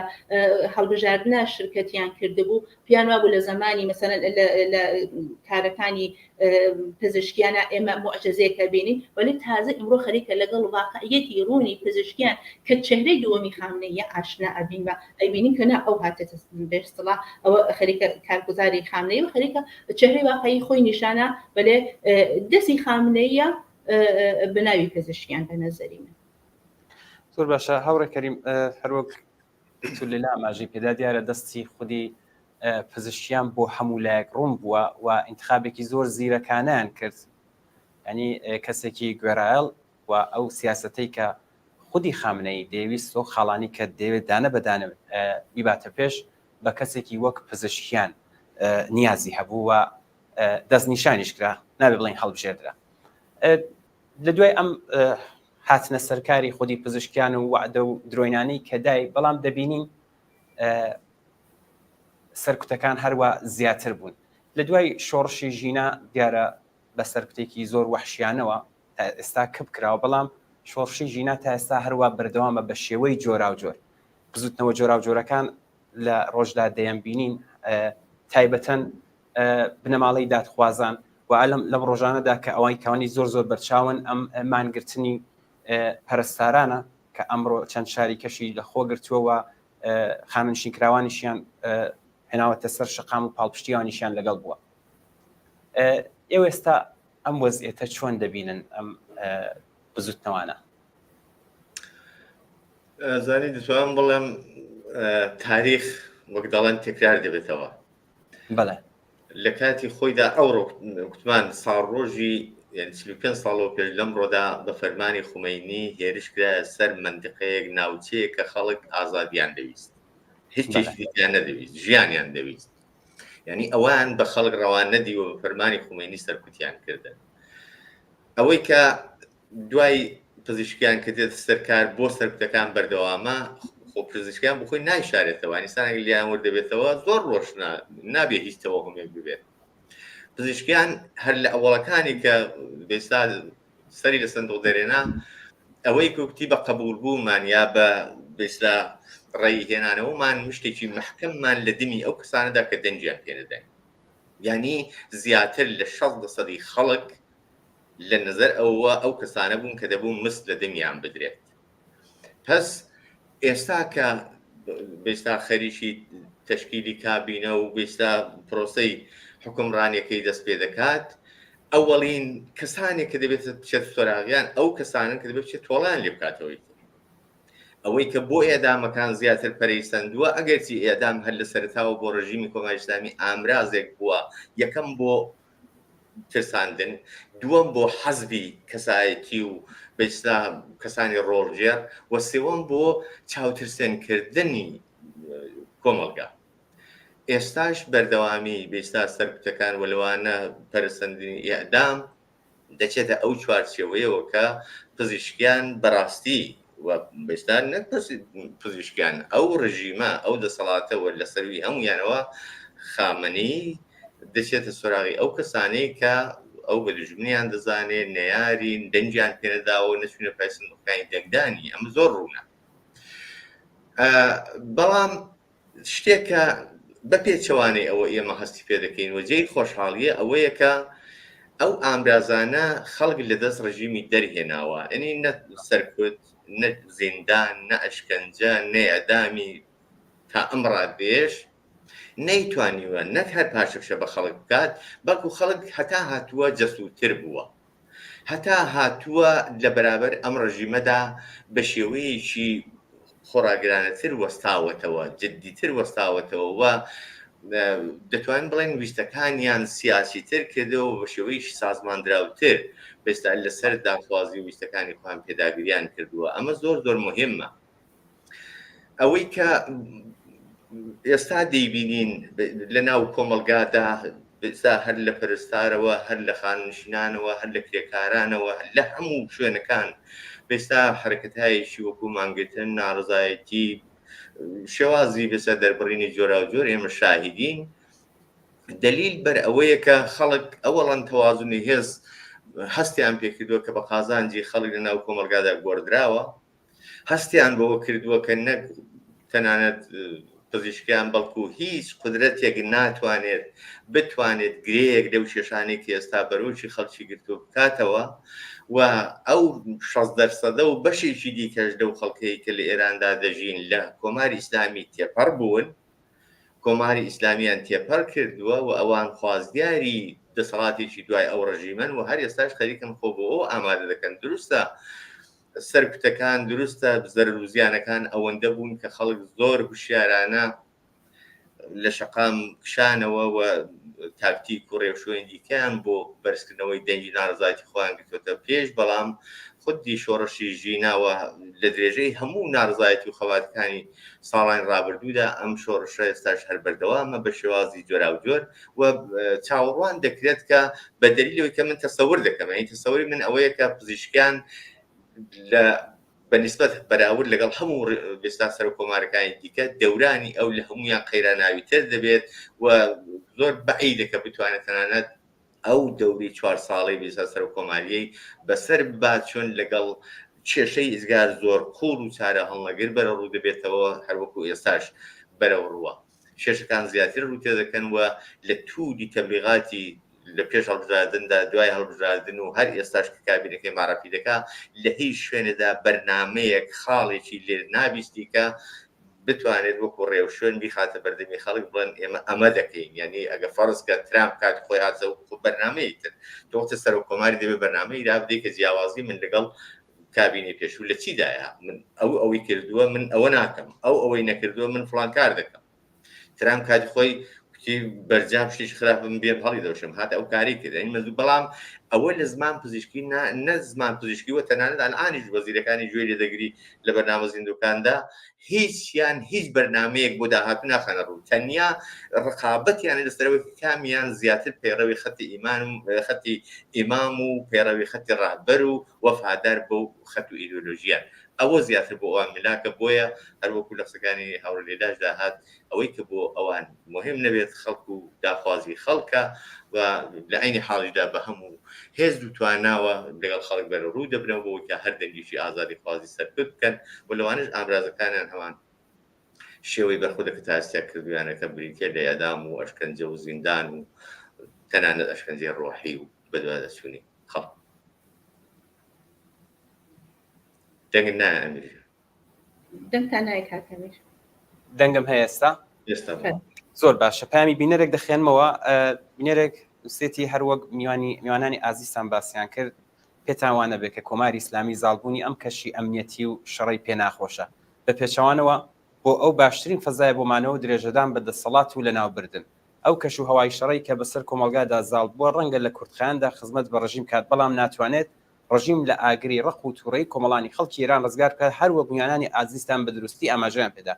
هەڵبژاردنە شرکەتیان کردبوو پیان وابوو لە زمانی مەسەلەن لە کارەکانی پزیشکیانە ئێمە معجزەیەکە بینین ولی تازە ئیمڕۆ خەریکە لەگەڵ واقعیەتی ڕوونی پزیشکیان کە چهرەی دووەمی خامنەیە ئاشنا ئەبین بە ئەیبینین کە نا ئەو هاتێتە بێستڵا ئەوە خەریکە کارگوزاری خامنەی و خەریکە چهرەی واقعی خۆی نیشانە بەلێ دەستی خامنەیە بناوی پزیشکیان بە نەزەری من زۆر باشە هەوڕێ کەریم هەروەک لەلا ماژەی پێدا دیارە دەستی خودی پزیشکیان بۆ هەموو لایەک ڕوون بووە و انتخابێکی زۆر زیرەکانیان کرد ینی کەسێکی گوێرایڵ و ئەو سیاسەتەی کە خودی خامنەی دەیویست و خاڵانی کە دەوێت دانە بەدانە بیباتە پێش بە کەسێکی وەک پزیشکیان نیازی هەبوو و دەستنیشانیش کرا نابێ بڵین هەڵبژێردرا لە دوای ئەم هاتنە سەرکاری خودی پزیشکیان و وعدە و درۆینانی کە دای بەڵام دەبینین سەرکوتەکان هەروە زیاتر بوون لە دوای شۆڕشی ژینە دیارە بە سەرکوتێکی زۆر وەحشیانەوە تا ئێستا کەب کراوە بەڵام شۆڕشی ژینە تا ئێستا هەروە بەردەوامە بە شێوەی جۆرا و جۆر بزوتنەوە جۆرا و جۆرەکان لە ڕۆژدا دەیان بینین تایبەتەن بنەماڵەی دادخوازان و لەم ڕۆژانەدا کە ئەوەی کەوانی زۆر بەرچاون ئەم مانگرتنی پەرستارانە کە ئەمڕۆ چەند شاری کەشی لە خۆ گرتووەوە خانوشینکراوانیشیان هێناوەتە سەر شقام و پاڵپشتیوانیشیان لەگەڵ بووە ئێوە ئێستا ئەم وەزعیەتە چۆن دەبینن ئەم بزوتنەوانە زانی دەتوانم بڵێم تاریخ وەک دەڵێن تکرار دەبێتەوە. بەڵێ لە کاتی خۆیدا ئەوڕۆ کوتمان ساڵڕۆژی 35 ساڵەوە پێش لەمڕۆدا بە فەرمانی خومەینی هێرش کرا سەر مەندقەیەک ناوچەیە کە خەڵک ئازادیان دەویست، هیچ چیزیان نەدەویست، ژیانیان دەویست. یعنی ئەوان بە خەڵک ڕەوان نەدیوە بە فەرمانی خومەینی سەرکوتیان کردن. ئەوەی کە دوای پزیشکیان کە دێت سەرکار بۆ سەرکوتەکان بەردەوامە، خۆ پزیشکیان بخۆی نایشارێتەوە، ئینسانێک لیان وەردەبێتەوە زۆر ڕۆژ نابێ هیچ تەوەهومێک ببێت. پزیشکیان هەر لە ئەوڵەکانی کە بێستا سەری لە سندوق دەرێنا، ئەوەی کوکتی بە قبول بوومان یا بە بێستا ڕێی هێنانەوەمان شتێکی محکەممان لە دمی ئەو کەسانەدا کە دەنجیان پێدەدەین. یعنی زیاتر لە 60% خەڵک لە نظر ئەو کەسانە بوون کە دەبوون مست لە دەمیان بدرێت. پس ئێستا کە بێستا خەریکی تشکیلی کابینە و بێستا پرۆسەی حکومڕانیەکەی دەست پێ دەکات، ئەوەڵین کەسانێک کە دەبێت بچێت سۆراغیان ئەو کەسانن کە دەبێت بچێت تۆڵیان لێ بکاتەوەی. ئەوەی کە بۆ ئێدامەکان زیاتر پەرەیسەندووە، ئەگەرچی ئێدام هەر لە سەرتاوە بۆ ڕژیمی کۆماری ئیسلامی ئامرازێک بووە، یەکەم بۆ ترساندن، دووەم بۆ حەزبی کەسایەتی و بەستا کەسانی ڕۆژێر، و سێوەم بۆ چاوترسێنکردنی کۆمەلگا. ئێستاش بەردەوامی بێستا سەرکوتەکان وەلەوانە پەرسەندنی ئێدام دەچێتە ئەو چوارچێوەیەوە کە پزیشکیان بەڕاستی و بێستا نەک پزیشکیان ئەو ڕژیمە ئەو دەسەڵاتەوە لە سەروی هەمویانەوە خامنەی دەچێتە سۆراغی ئەو کەسانەی کە ئەو بە دژمنیان دەزانێت نەیارین دەنجیان پێداوە نەچوونە پای سندوقەکانی دەنگدانی. ئەمە زۆر ڕوونە. بەڵام شتێکە بە پێچەوانەی ئەوە ئێمە هەستی پێ دەکەین و جێی خۆشحاڵیە ئەوەیە کە ئەو ئامرازانە خەڵک لە دەست ڕژیمی دەرهێناوە، ئەنی نە سەرکوت، نە زیندان، نە ئەشکەنجە، نە ئەدامی تا ئەم ڕادێش نەیتوانیوە نەک هەر پاشەکشە بە خەڵک بکات، بەڵکو خەڵک هەتا هاتووە جەسووتر بووە، هەتا هاتووە لە بەرابەر ئەم ڕژیمەدا بە شێوەیەکی خۆراگرانەتر وەستاوەتەوە، جددیتر وەستاوەتەوە و دەتوانین بڵێن ویستەکانیان سیاسیتر کردەوە بە شێوەیەکی سازماندراوتر بێستا لەسەر داخوازی ویستەکانی خۆیان پێداگریان کردووە. ئەمە زۆر زۆر مهمە. ئەوەی کە ئێستا دەیبینین لە ناو کۆمەلگادا هەر لە پەرستارەوە، هەر لە خاننشینانەوە، هەر لە کرێکارانەوە، لە هەموو شوێنەکان بێستا حرەکەتایەکی وەکو مانگرتن، ناڕزایەتی، شێوازی بێستا دەربڕینی جۆرا و جۆر ئێمە شاهیدین. دلیل بەر ئەوەیە کە خەڵک ئەوەڵەن تەوازونی هێز هەستیان پێکردووە کە بە قازانجی خەڵک لە ناو کۆمەلگادا گۆڕدراوە، هەستیان بەوە کردووە کە نەک تەنانەت پزیشکیان بەڵکو هیچ قدرەتێک ناتوانێت بتوانێت گرەیەک لەو کێشانەی کە ئێستا بەرەوشی خەڵکی گرتو بکاتەوە، و ئەو 60% و بەشێکی دیکەش لەو خەڵکەی کە لە ئێراندا دەژین لە کۆماری ئیسلامی تێپەڕ بوون، کۆماری ئیسلامیان تێپەڕ کردووە و ئەوان خوازیاری دەسەڵاتێکی دوای ئەو ڕژیمەن و هەر ئێستاش خەریکن خۆ بۆ ئەو ئامادە دەکەن. دروستە سەرکوتەکان، دروستە زەرروزیانەکان ئەوەندە بوون کە خەڵک زۆر هوشیارانە لە شەقام کشانەوە و تاکتیک و ڕێوشۆین دیکەیان بۆ بەرزکردنەوەی دەنجی ناڕزایەتی خۆیان گرتوۆتە پێش، بەڵام خودی شۆڕەشی ژیناوە لە درێژەی هەموو ناڕزایەتی و خەواتەکانی ساڵانی ڕابردوودا ئەم شۆڕشە ئێستاش هەر بەردەوامە بە شێوازی جۆرا و جۆر و چاوەڕوان دەکرێت کە بە دەلیلەوەی کە من تەسەور دەکەم. ئەی تەسەوری من ئەوەیە کە پزیشکیان لە بەنسبەت بەراورد لەگەڵ هەموو بێستا سەر و کۆمارەکانی دیکە دەورانی ئەو لە هەمویان قەیراناویتر دەبێت و زۆر بەعیدە کە بتوانێت تەنانەت ئەو دەوری 4 ساڵەی بێستا سەر و کۆماریەی بەسەر بات چۆن لەگەڵ کێشەی ئیزگار زۆر قوڵ و چارە هەڵنەگر بەرە ڕوو دەبێتەوە، هەروەکو ئێستاش بەرەو ڕووە. کێشەکان زیاتر ڕووتێ دەکەن و لە توودی تەبلیغاتی لە پێش هەڵبژاردندا، دوای هەڵبژاردن و هەر ئێستاش کە کابینەکەی ماڕاپی دەکا لە هیچ شوێنێدا بەرنامەیەک خاڵێکی لێ نابیستی کە بتوانێت وەکو ڕێوشێن بیخاتە بەردەمی خەڵک بڵێن ئێمە ئەمە دەکەین. یعنی ئەگە فەرزکە ترامپ کات خۆی هاتە وەکو بەرنامەی تر تۆتە سەر و کۆماری دەبێت بەرنامەی را بدەیت کە جیاوازی من لەگەڵ کابینەی پێشوو لە چیدایە من ئەوەی کردووە من ئەوە ناکەم ئەوەی نەکردووە من فڵان کار دەکەم ترام کاتی خۆی بەرجام شتێکی خراپم بێ هەڵی دەوشم هاتە ئەو کاری کردنی مەزوو بەڵام ئەوە لە زمان پزیشکی نە زمان پزیشکیوە تەنانەت ئەنیش وەزیرەکانی گوێ لێدەگری لە بەرنامە زیندووکاندا هیچ بەرنامەیەک بۆ داهاتوو ناخەنە ڕوو تەنیا ڕقابەتیانە لەسەرەوەی کامیان زیاتر پەیڕەوی خەتی ئیمام و پەیڕەوی خەتی ڕاهبەر و وەفادار بۆ خەت و ئیدۆلۆژیان ئەوە زیاتر بۆ ئەوان ملاکە بۆیە هەروەکو لە قسەکانی هاوڕێ لێداشدا هات ئەوەی کە بۆ ئەوان مهم نەبێت خەڵکو و داخوازی خەڵکە و لە عینی حاڵیدا بە هەموو هێز و تواناوە لەگەڵ خەڵک بەرە ڕوو دەبنەوە بۆ کە هەر دەنگیشی ئازادی خوازی سەرکرد بکەن و لەوانش ئامرازەکانیان هەمان شێوەی بەرخودەکە تاسیا کردویانەکە بریتە لە یادام و ئەشکەنجە و زیندان و تەنانەت ئەشکەنجەی ڕۆحی و بەدوادەچوونی خەڵک دەنگم نایە ئەمیر دەنگتان نایە کاکەمیر دەنگم هەیە ئێستا زۆر باشە پامی بینەرێک دەخێنمەوە بینەرێک سێتی هەروەک میوانانی ئازیستان باسییان کرد پێتان وانە بێت کە کۆماری ئیسلامی زاڵبوونی ئەم کەشی ئەمنیەتی و شەڕی پێ ناخۆشە بە پێچەوانەوە بۆ ئەو باشترین فەزایە بۆمانەوە درێژەدان بە دەسەڵات و لە ناوبردن ئەو کەش و هەوای شەڕی کە بەسەر کۆمەلگادا زاڵ بووە ڕەنگە لە کوردخایاندا خزمەت بە ڕژیم کات بەڵام ناتوانێت ڕژیم لە ئاگری ڕق و تووڕەی کۆمەڵانی خەڵکی ئێران ڕزگار بکات هەروەک میوانانی ئازیستان بە دروستی ئاماژەیان پێدا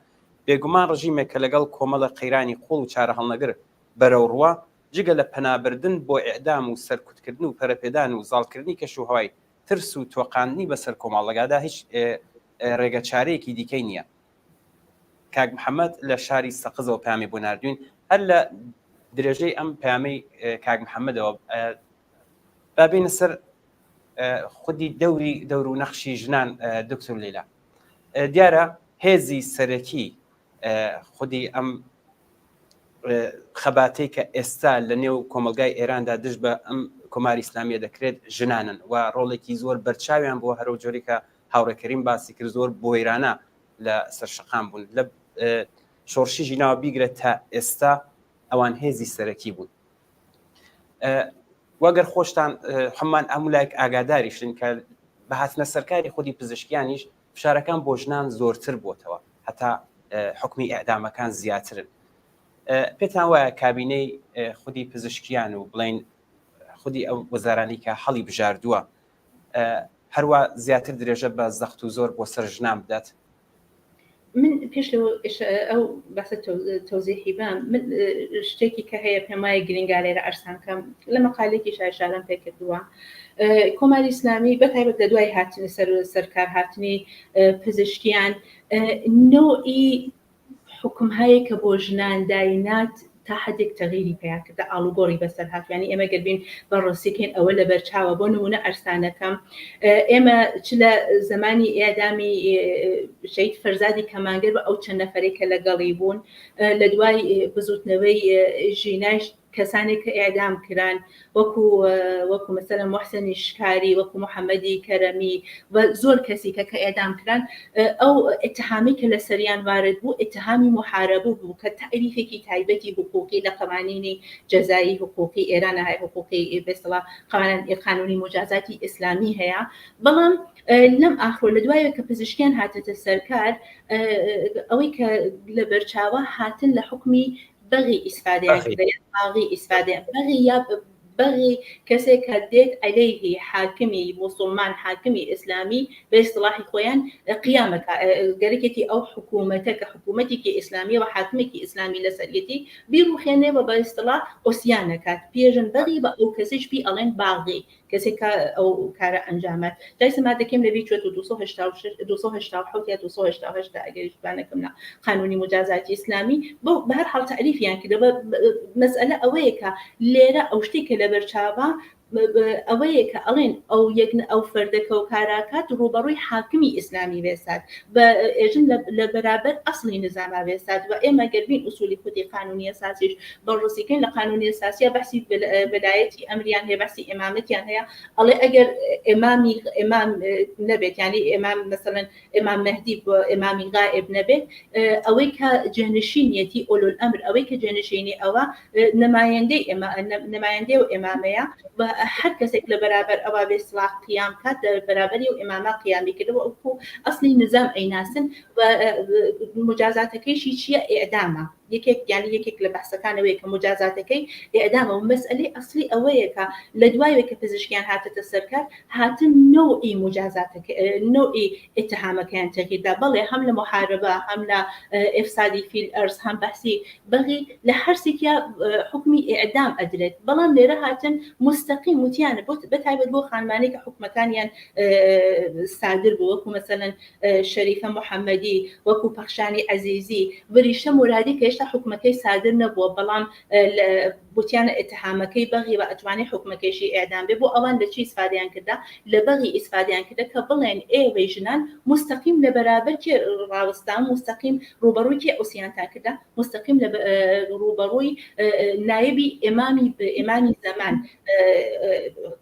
بێگومان ڕژیمێک کە لەگەڵ کۆمەڵە قەیرانی قوڵ و چارە هەڵنەگر بەرەو ڕوە جگە لە پەنابردن بۆ ئیعدام و سەرکوتکردن و پەرەپێدان و زاڵکردنی کەش و هەوای ترس و تۆقاندنی بەسەر کۆمەڵەکەدا هیچ ڕێگە چارەیەکی دیکەی نییە کاک محەممەد لە شاری سەقزەوە پامی بۆ نردوین هەر لە درێژەی ئەم پامەی کاک محەممەدەوە بابینە سەر خودی دەور و نەخشی ژنان دکتۆر لەیلا دیارە هێزی سەرەکی خودی ئەم خەباتەی کە ئێستا لە نێو کۆمەلگای ئێراندا دژ بە ئەم کۆماری ئیسلامیە دەکرێت ژنانن و ڕۆڵێکی زۆر بەرچاویان بۆ هەرو جۆری کە هاوڕێکەریم باسی کرد زۆر بۆیرانە لە سەرشەقام بوون لە شۆڕشی ژیناوە بیگرێت تا ئێستا ئەوان هێزی سەرەکی بوون وەگەر خۆشتان هەمان ئەمولایك ئاگاداریشن کە بە هاتنە سەرکاری خودی پزیشکیانیش فشارەکان بۆ ژنان زۆرتر بووتەوە هەتا حکمی ئەعدامەکان زیاترن پێتان وایە کابینەی خودی پزیشکیان و بڵین خودی ئەو وەزارانی کە هەڵی بژاردووە هەروە زیاتر درێژە بە زەخت و زۆر بۆ سەر ژنان بدات من پێش ئەو بەسە تۆزیحی بام من شتێکی کە هەیە پێم وایە گرنگا لێرە ئەرسانکەم لە مەقالێکی شایشارم پێ کردووە کۆماری ئیسلامی بەتایبەت لە دوای هاتنی سەرکار هاتنی پزیشکیان نۆعی حکومهایی کە بۆ ژنان داینات تا حدێک تەغیری پێیا کردە ئاڵوگۆڕی بەسەر هاتوانی ئێمە گەربین بەڕاستیکەین ئەوە لە بەرچاوە بۆ نمونە ئەرسانەکەم ئێمە چ لە زمانی ئێدامی شەید فەرزادی کەمانگەر بە ئەو چەند نەفەرێک کە لەگەڵی بوون لە دوای بزوتنەوەی ژیناش کەسانێک کە ئێدام کران وەکو مەسەلەن محسەنی شکاری وەکو محەممەدی کەرەمی و زۆر کەسی کە ئێدام کران ئەو اتهامی کە لە سەریان وارد بوو اتهامی محارەبوو بوو کە تعریفێکی تایبەتی حقوقی لە قوانینی جەزایی حقوقی ئێران هەیە حقوقی بەسەڵا قانونی مجازاتی ئیسلامی هەیە بەڵام لەم ئاخر لە دوایە کە پزیشکیان هاتەتە سەرکار ئەوەی کە لە بەرچاوە هاتن لە حکمی بەغی ئیسفادەیان بەغی یا بەغی کەسێک کە دێت عەلەیهی حاکمی موسڵمان حاکمی ئیسلامی بە ئیسڵاحی خۆیان قیامەکە گەرەکێتی ئەو حکوومەتە کە حکوومەتێکی ئیسلامی و حاکمێکی ئیسلامی لەسەرەتی بیرروخێنێەوە بە ئیسڵاح ئۆسیانەکات پێژن بەغی بە ئەو کەسێک پێی ئەڵێن باغی کەسێک ئەو کارە ئەنجامات دایسەما دەکەم لەبی چێت و 286 یا 288 ئەگەریشبانەکەم نا قانونی مجازاتی ئیسلامی بۆ بە هەر حاڵ تعریفیان کردەوە مەسئلە ئەوەیە کە لێرە ئەو شتێکە لە بەرچاوە ئەوەیە کە ئەڵێن ئەو فەردەکە و کاراکات ڕوبەڕووی حاکمی ئیسلامی وێسات بە ئێژن لە بەرابەر ئەسڵی نظاما وێسات و ئێمە گەربین ئوسولی خودی قانونی ئەساسیش بەڕوسیکەین لە قانونی ئەساسیە بەحسی بەلایەتی ئەمریان هەیە بەحسی ئیمامەتیان هەیە ئەڵێ ئەگەر ئێمام نەبێت ینی ئێمام مەسەڵەن ئێمام مەهدی بۆ ئێمامی غائب نەبێت ئەوەی کە جێنشینیەتی ئۆلۆل ئەمر ئەوەی کە جێنشینی ئەوە نمایەندەی و ئێمامەیە هەر کەسێک لە بەرابەر ئەوە بێ سڵاح قیام کات بەرابەری و ئیمامە قیامی کردەوە ئەوکو ئەسلی نظام ئەیناسن و مجازاتەکەیشی چییە؟ ئێعدامە. یەکێک لە بەحسەکانەوەی کە مجازاتەکەی ئێعدامە و مەسئلەی ئەسلی ئەوەیە کە لە دوایەوەی کە پزیشکیان هاتەتە سەرکار هاتن نوعی مجازاتەکە نوعی ئتهامەکەیان تەغییردا بەڵێ هەم لە محاربە هەم لە ئفسادی فی الئەرض هەم بەحسی بەغی لە هەرسێکیا حکمی ئێعدام ئەدرێت بەڵام لێرە هاتن مستەقیم وتیانە بەتایبەت بۆ خانمانەی کە حکومەکانیان سادر بوو وەکو مەسەلەن شەریفە محەممەدی وەکو پەخشانی عەزیزی بریشە مرادی کە هێشتا حکومەکەی سادر نەبووە بەڵام بوتیانە ئتهامەکەی بەغی و ئەتوانی حکومەکەیشی ئێعدام بێ بۆ ئەوان لە چی ئیسفادەیان کردا لە بەغی ئیسفادەیان کردا کە بڵێن ئێوەی ژنان مستەقیم لە بەرابەر کێ ڕاوەستان مستەقیم ڕوبەڕووی کێ ئوسیانتان کردا مستەقیم لە ڕوبەڕووی نایبی ئێمامی زەمان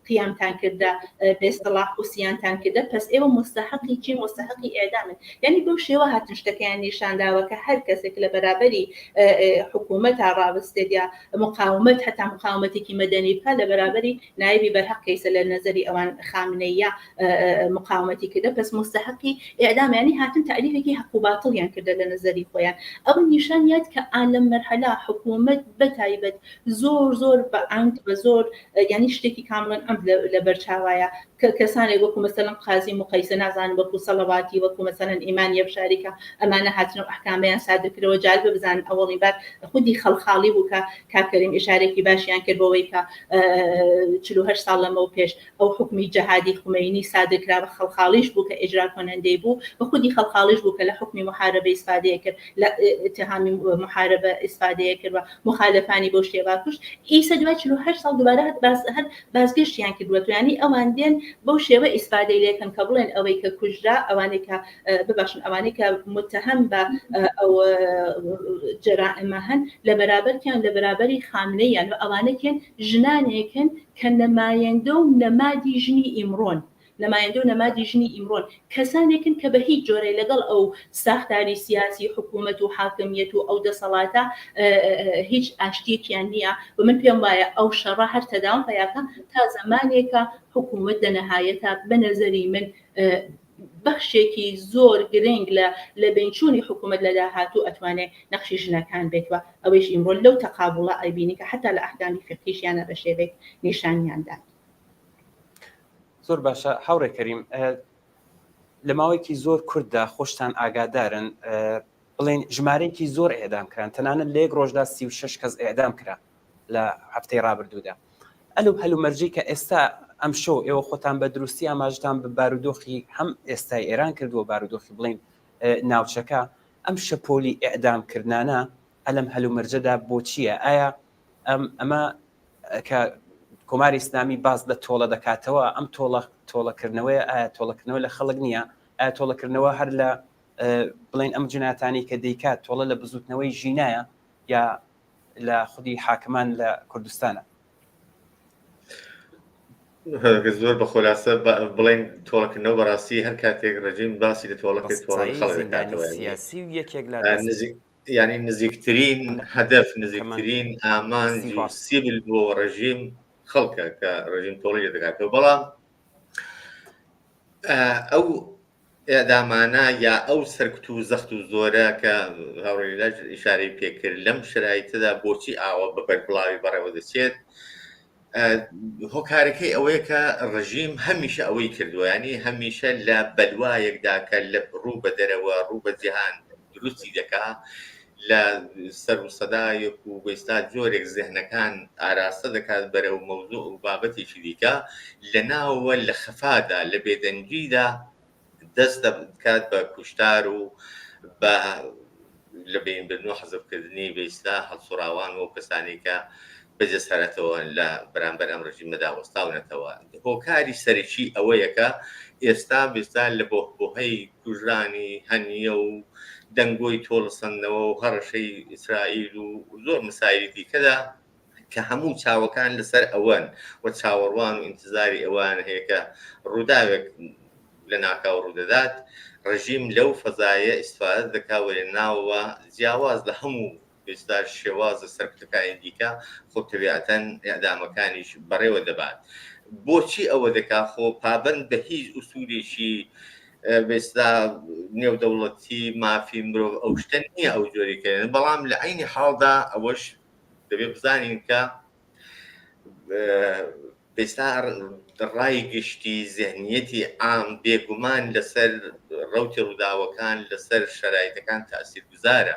قیامتان کردا بێستەڵاح ئوسیانتان کردا پس ئێوە مستەحقی چی مستەحقی ئێعدامن یعنی بەو شێوە هاتن شتەکەیان نیشانداوە کە هەر کەسێک لە بەرابەری حکوومەت ڕاوەستێت یا مقاومت هەتا مقاومەتێکی مەدەنی بکات لە بەرابەری نایبی بەرهەق کەیسە لە نەزەری ئەوان خامنەیە مقاومەتی کرده پس مستحقی ئێعدام ینی هاتن تعریفێکی حق و باتڵیان کرده لە نەزەری خۆیان ئەو نیشانیات کە ئالەم مەرحەلا حکوومەت بەتایبەت زۆر بە ئەنگ بە زۆر ینی شتێکی کامڵەن ئەم لە بەرچاوایە کەسانێک وەکو مەسەلەن قازی مقایسە نازانن وەکو سەڵەواتی وەکو مەسەلەن ئیمان یەفشاریکە ئەمانە هاتنەوە ئەحکامیان سادرکرەوە جالب بزانن ئەوڵی بار خودی خەڵخاڵی بوو کە کاکەریم ئشارێکی باشیان کرد بۆەوەی کە 48 ساڵ لەمەوە پێش ئەو حکمی جەهادی خومینی سادرکرا بە خەڵخاڵیش بوو کە ئیجرا کۆنەندەی بوو بە خودی خەڵخاڵیش بوو کە لە حکمی محاربە ئیسفادەیە کرد لە اتهامی محاربە ئیسفادەیە کرد و مخالفانی بۆ شتێوا کوشت ئیسا دوای 48 ساڵ دوبارە هەر بازگەشتیان کردووە توانی ئەوان دێن بەو شێوە ئیسفادەی لێکن کە بڵێن ئەوەی کە کوژرا ئەوانەی کە بباشن ئەوانەی کە متهم بە ئەو جرائمە هەن لە بەرابەرکیان لە بەرابەری خامنەیان و ئەوانەکەن ژنانێکن کە نەمایەندە و نەمادی ژنی ئیمڕۆن نەمایەندە و نەمادی ژنی ئیمڕۆن کەسانێکن کە بە هیچ جۆرەی لەگەڵ ئەو ساختاری سیاسی حکوومەت و حاکمیەت و ئەو دەسەڵاتە هیچ ئاشتیەکیان نییە و من پێم وایە ئەو شەڕە هەر تەداوم پیاکە تا زەمانێکە حکوومەت دەنەهایەتە بە نەزەری من بەخشێکی زۆر گرنگ لە بینچوونی حکوومەت لە داهاتوو ئەتوانێت نەخشی ژنەکان بێتوە ئەوەیش ئیمڕۆ لەو تەقابوڵە ئەیبینی کە حتا لە ئەحکامی فقهیشیانە بە شێوەیەک نیشانیاندا. زۆر باشە هاوڕێ کەریم لە ماوەیەکی زۆر کورددا خۆشتان ئاگادارن بڵێن ژمارەیەکی زۆر ئێعدام کران تەنانەت لە یەک ڕۆژدا 36 کەس ئێعدام کرا لە هەفتەی ڕابردوودا هەلومەرجی کە ئێستا ئەم شۆ ئێوە خۆتان بە دروستی ئاماژتان بە بارودۆخی هەم ئێستای ئێران کردووە بارودۆخی بڵین ناوچەکە ئەم شەپۆلی ئێعدامکردانە ئەلەم هەلومەرجەدا بۆ چییە؟ ئایا ئەمە کە کۆماری ئیسلامی باز لە تۆڵە دەکاتەوە ئەم تۆڵەکردنەوەی ئایا تۆڵەکردنەوە لە خەڵک نییە ئایا تۆڵەکردنەوە هەر لە بڵین ئەم جنایەتانی کە دەیکات تۆڵە لە بزوتنەوەی ژینایە یا لە خودی حاکمان لە کوردستانە؟ زۆر بە خۆلاسە بڵێن تۆڵەکردنەوە بەڕاستی هەر کاتێک ڕژیم باسی لە تۆڵەکەی ینی نزیکترین هەدەف نزیکترین ئامانجی سیبل بۆ ڕژیم خەڵکە کە ڕژیم تۆڵی دەکاتەوە بەڵام ئەو ئێعدامانە یا ئەو سەرکت و زەخت و زۆرە کە هاوڕێی ئیشارەی پێکرد لەم شرایطەدا بۆچی ئاوە بە بەربڵاوی بەڕێوە دەچێت هۆکارەکەی ئەوەیە کە ڕژیم هەمیشە ئەوەی کردووە ینی هەمیشە لە بەدوایەکدا کە لە ڕوو بە دەرەوە ڕوو بە جیهان دروستی دەکا لە سەر و سەدایەک و بەستا جۆرێک زێهنەکان ئاراستە دەکات بەرەو مەوزوع و بابەتێکی دیکە لە ناوە لە خەفادا لە بێدەنگیدا دەست دەکات بە کوشتار و بە لە بینبردن و حەزبکردنی بەیستا هەڵسوڕاوان و کەسانی کە بەجەسارەتەوە لە بەرامبەر ئەم ڕژیمەدا وەستاونەتەوە هۆکاری سەرەکی ئەوەیە کە ئێستا بێستا لە بۆهەی کوژرانی هەنیە و دەنگۆی تۆڵسەندنەوە و هەڕەشەی ئیسرائیل و زۆر مسایلی دیکەدا کە هەموو چاوەکان لەسەر ئەوەن و چاوەڕوان و ئینتزاری ئەوان هەیە کە ڕووداوێک لە ناکاو ڕوودەدات ڕژیم لەو فەزایە ئیسفادە دەکاوە لە ناوەوە جیاواز لە هەموو بێستا شێوازە سەر کتەکانی دیکە خۆ تەبیعەتەن ئیعدامەکانیش بەڕێوە دەبات. بۆچی ئەوە دەکا خۆ پابەند بە هیچ ئوسوولێکی بێستا نێودەوڵەتی مافی مرۆڤ ئەو شتە نییە ئەو جۆریکردن، بەڵام لە عینی حاڵدا ئەوەش دەبێت بزانین کە بێستا ڕای گشتی زێنیەتی عام بێگومان لەسەر ڕەوتی ڕووداوەکان لەسەر شەرایطەکان تاثیرگوزارە.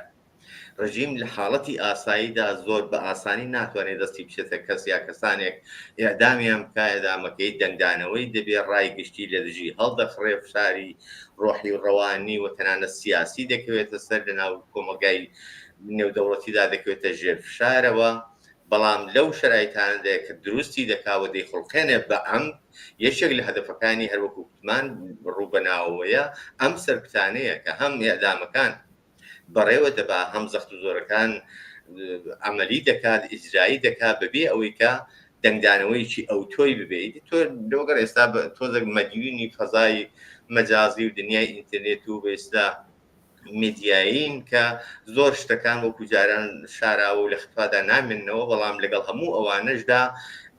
ڕژیم لە حاڵەتی ئاساییدا زۆر بە ئاسانی ناتوانێت دەستی بچێتە کەس یا کەسانێک ئیعدامیان بکە، ئیعدامەکەی دەنگدانەوەی دەبێت ڕای گشتی لە دژی هەڵدەخڕێ، فشاری ڕۆحی و ڕەوانی و تەنانەت سیاسی دەکەوێتە سەر لەناو کۆمەلگای نێودەوڵەتیدا دەکەوێتە ژێر فشارەوە. بەڵام لەو شەرایطانەدا کە دروستی دەکاوە دەیخڵقێنێ بە ئەم یەکێک لە هەدەفەکانی هەروەکو گوتمان ڕووبەناوەیە ئەم سەرکوتانەیە کە هەم ئیعدامەکان بەڕێوە دەبا، هەم زەخت و زۆرەکان عملی دەکات، ئیجرایی دەکات بەبێ ئەوەی کە دەنگدانەوەیکی ئەو تۆی ببێت. تۆ لەوەگەر ئێستا تۆزێک مەدیونی فەزای مەجازی و دنیای ئینتەرنێت و ئێستا میدیایین کە زۆر شتەکان وەکو جاران شاراوە و لە خفادا نامێنەوە، بەڵام لەگەڵ هەموو ئەوانەشدا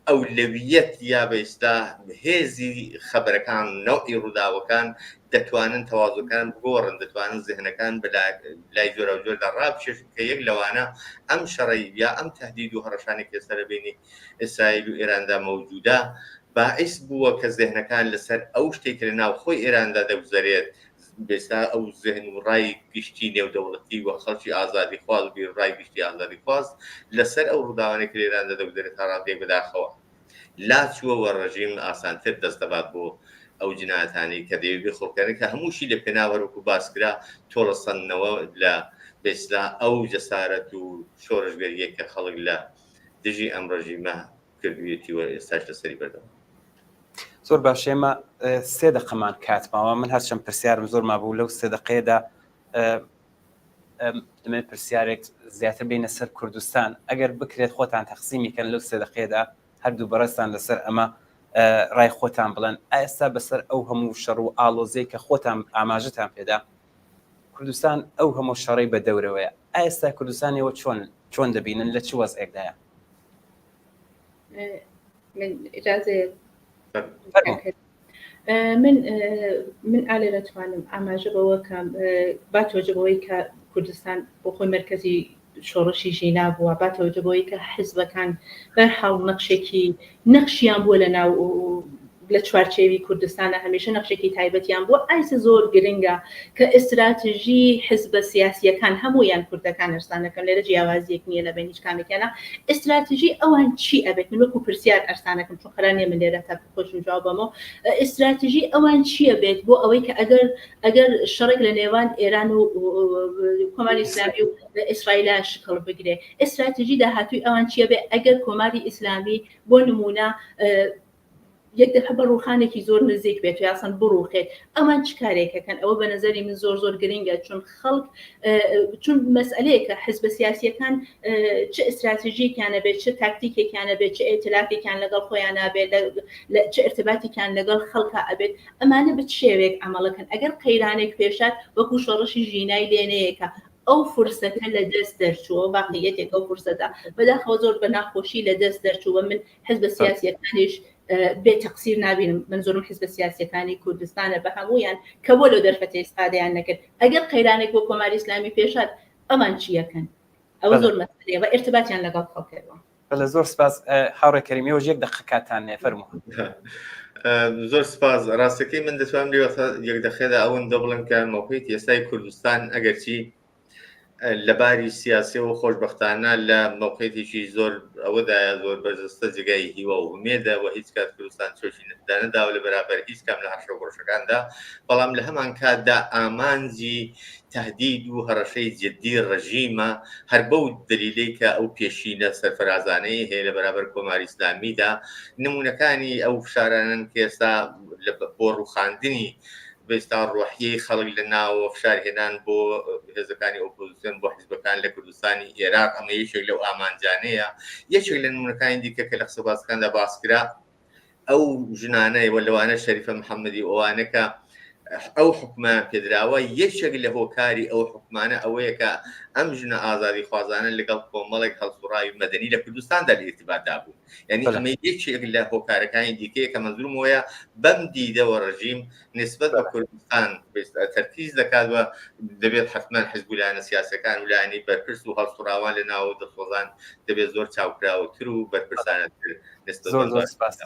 ئەولەویەت یا بەئێستا هێزی خەبەرەکان نەوعی ڕووداوەکان دەتوانن تەواوزەکان بگۆڕن، دەتوانن زێهنەکان لای زۆرە زۆردا ڕابچێشن کە یەک لەوانە ئەم شەڕی یا ئەم تهدید و هەڕەشانی کێسە لە بینی ئیسرائیل و ئێراندا مەوجودە باعث بووە کە زێهنەکان لەسەر ئەو شتێک لە ناو خۆی ئێراندا دەگوزارێت، بێستا ئەو زێهن و ڕای گشتی نێودەوڵەتی و خەڵکی ئازادی خواز و ڕای گشتی ئازادی خواز لەسەر ئەو ڕووداوانێک لە ئێراندا دەگوزارێت تا ڕادێک بەداخەوە. لا چووەوە ڕژیم ئاسانتر دەستەبات بۆ ئەو جنایەتانی کە دەیەوێت خۆکردن کە هەمووشی لە پێناوەرەوەکو باسکرا تۆڵە سەنەوە لە بێستا ئەو جەسارەت و شۆڕژگەریە کە خەڵک لە دژی ئەم ڕژیمە کردوێتیوە ئێستاش لەسەری بەردەوە. زۆر باش. ئێمە 3 دقەمان کاتماوە، من هەرچەند پرسیارم زۆر مابوو لەو 3 دقەیەدا دەمێت پرسیارێک زیاتر بینە سەر کوردستان ئەگەر بکرێت خۆتان تەقسیمیکەن لەو 3 دقەیەدا هەردوو بەڕێستان لەسەر ئەمە ڕای خۆتان بڵێن. ئێستا بەسەر ئەو هەموو شەڕ و ئاڵۆزەی کە خۆتان ئاماژەتان پێدا کوردستان ئەو هەموو شەڕی بە دەورەوەیە، ئێستا کوردستانیەوە چۆن دەبینن، لە چ وەزعێکدایە؟ من ئیجازێ من ئالێ دەتوانم ئاماژە بەوە کە با تۆجبەوەی کە کوردستان بۆ خۆی مرکزی شۆڕشی ژینا بووە، با تۆجبەوەی کە حیزبەکان بەرحاڵ نەخشیان بووە لە ناو لە چوارچێوی کوردستانە، هەمیشە نەخشێکی تایبەتیان بووە. ئایسە زۆر گرنگە کە ئستراتژی حزبە سیاسیەکان هەمویان کوردەکان ئەرسانەکەن، لێرە جیاوازیەک نییە لە بین هیچ کامێکیانە. ئستراتژی ئەوان چی ئەبێت؟ من وەکو پرسیار ئەرسانەکەم چون قەرانێ من لێرە تا خۆشم جوابەمەوە. ئستراتژی ئەوان چیە بێت بۆ ئەوەی کە ئەگەر شەڕێک لە نێوان ئێران و کۆماری ئیسلامی و ئیسرائیل شکڵ بگرێ، ئستراتژی داهاتووی ئەوان چیە بێت ئەگەر کۆماری ئیسلامی بۆ نمونە یەک دەفە بە ڕوخانێکی زۆر نزیک بێت و یاسەن بڕوخێت، ئەمان چ کارێکەکەن؟ ئەوە بە نەزەری من زۆر گرنگە، چون مەسئلەیەکە حزبە سیاسیەکان چه ئستراتژیکیانە بێت، چه تاکتیکێکیانە بێت، چه ئێتلافێکیان لەگەڵ خۆیانە بێت، چه ارتباتێکیان لەگەڵ خەڵکە ئەبێت، ئەمانە بە شێوێک ئەمەڵەکەن. ئەگەر قەیرانێک پێشات وەکو شۆڕشی ژینای لێنەیەکە ئەو فرسەتە لە دەست دەرچووە، واقعیەتێک ئەو فرسەتە بەداخەوە زۆر بە ناخۆشی لە دەست دەرچووە. من حزبە سیاسیەکانیش بێ تەقسیر نابینم، من زۆرم حزبە سیاسیەکانی کوردستانە بە هەمویان کە بۆ لەو دەرفەتە ئێستادەیان نەکرد. ئەگەر قەیرانێک بۆ کۆماری ئیسلامی پێشات ئەمان چیەکەن؟ ئەوە زۆر مەسئلەیە و ارتباطیان لەگەڵ خەڵکەوە. بەڵێ زۆر سپاس هاوڕێ کەریمیەوە، 1 دقە کاتان نێ، فەرموو. زۆر سپاس. ڕاستەکەی من دەتوانم لێ 1 دقەیەدا ئەوەندە بڵێم کە مەوقعیت ئێستای کوردستان ئەگەرچی لەباری سیاسیەوە خۆشبەختانە لە مەوقعیتێکی زۆر ئەوەدایە زۆر بەرجەستە جگای هیوە و ومێدە و هیچ کات کوردستان چۆشی نەدانەداوە لە بەرابەر هیچ کام لە هەرشە گۆڕشەکاندا، بەڵام لە هەمان کاتدا ئامانجی تهدید و هەڕەشەی جدی ڕژیمە، هەر بەو دلیلەی کە ئەو پێشینە سەرفەرازانەی هەیە لە بەرابەر کۆماری ئیسلامیدا. نمونونەکانی ئەو فشارانن کە ئێستا بۆ ڕووخاندنی بێستا ڕۆحیەی خەڵک لە ناوە فشارهێنان بۆ هێزەکانی ئۆپۆزیسیۆن بۆ حیزبەکان لە کوردستانی عێراق، ئەمە یەکێک لەو ئامانجانەیە. یەکێک لە نمونونەکانی دیکە کە لە قسەباسەکاندا باسکرا ئەو ژنانەی وە لەوانە شەریفە محەممەدی ئەوانەکە ئەو حکومە پێدراوە یەکێک لە هۆکاری ئەو حکومانە ئەوەیە کە ئەم ژنە ئازادی خوازانە لەگەڵ کۆمەڵێک هەڵسوڕاوی مەدەنی لە کوردستاندا لە ئیرتیباتدا بوو یعنی ئەمە یەکێک لە هۆکارەکانی دیکەیە کە مەزروم وەیە بەم دیدەوە ڕژیم نسبەت بە کوردستان تەرکیز دەکات وە دەبێت حتمما حیزبولایەنە سیاسەکان و لایەنی بەرپرس و هەڵسوڕاوان لە ناو دەسۆزان دەبێت زۆر چاوکراوەتر و بەرپرسانەتر زۆر سپاس.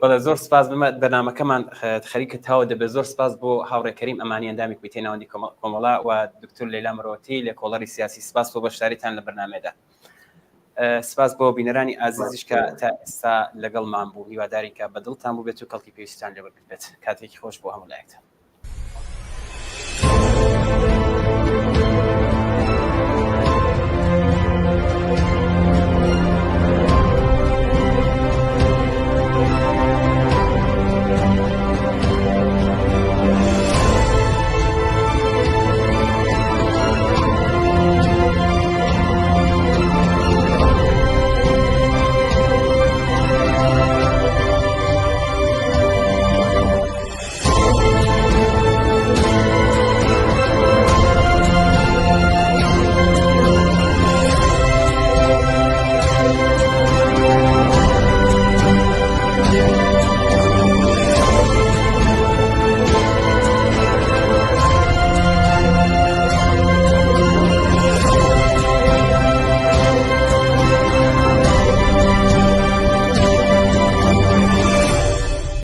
بەڵێ زۆر سپاس بمە بەنامەکەمان خەریکە تاوە دەبێت زۆر سپاس بۆ هاوڕێکەریم ئەمانی ئەندامی کویتەی ناوەندی کۆمەڵا و دکتۆر لەیلا مرۆتی لە کۆڵەری سیاسی سپاس بۆ بەشداریتان لە بەرنامەدا. سپاس بۆ بینەرانی ئازیزیش کە تا ئێستا لەگەڵمان بوو هیواداری کە بەدڵتان بوو بێت و کەڵکی پێویستیان لێ وەرگرت بێت. کاتێکی خۆش بۆ هەموو لایەکتان.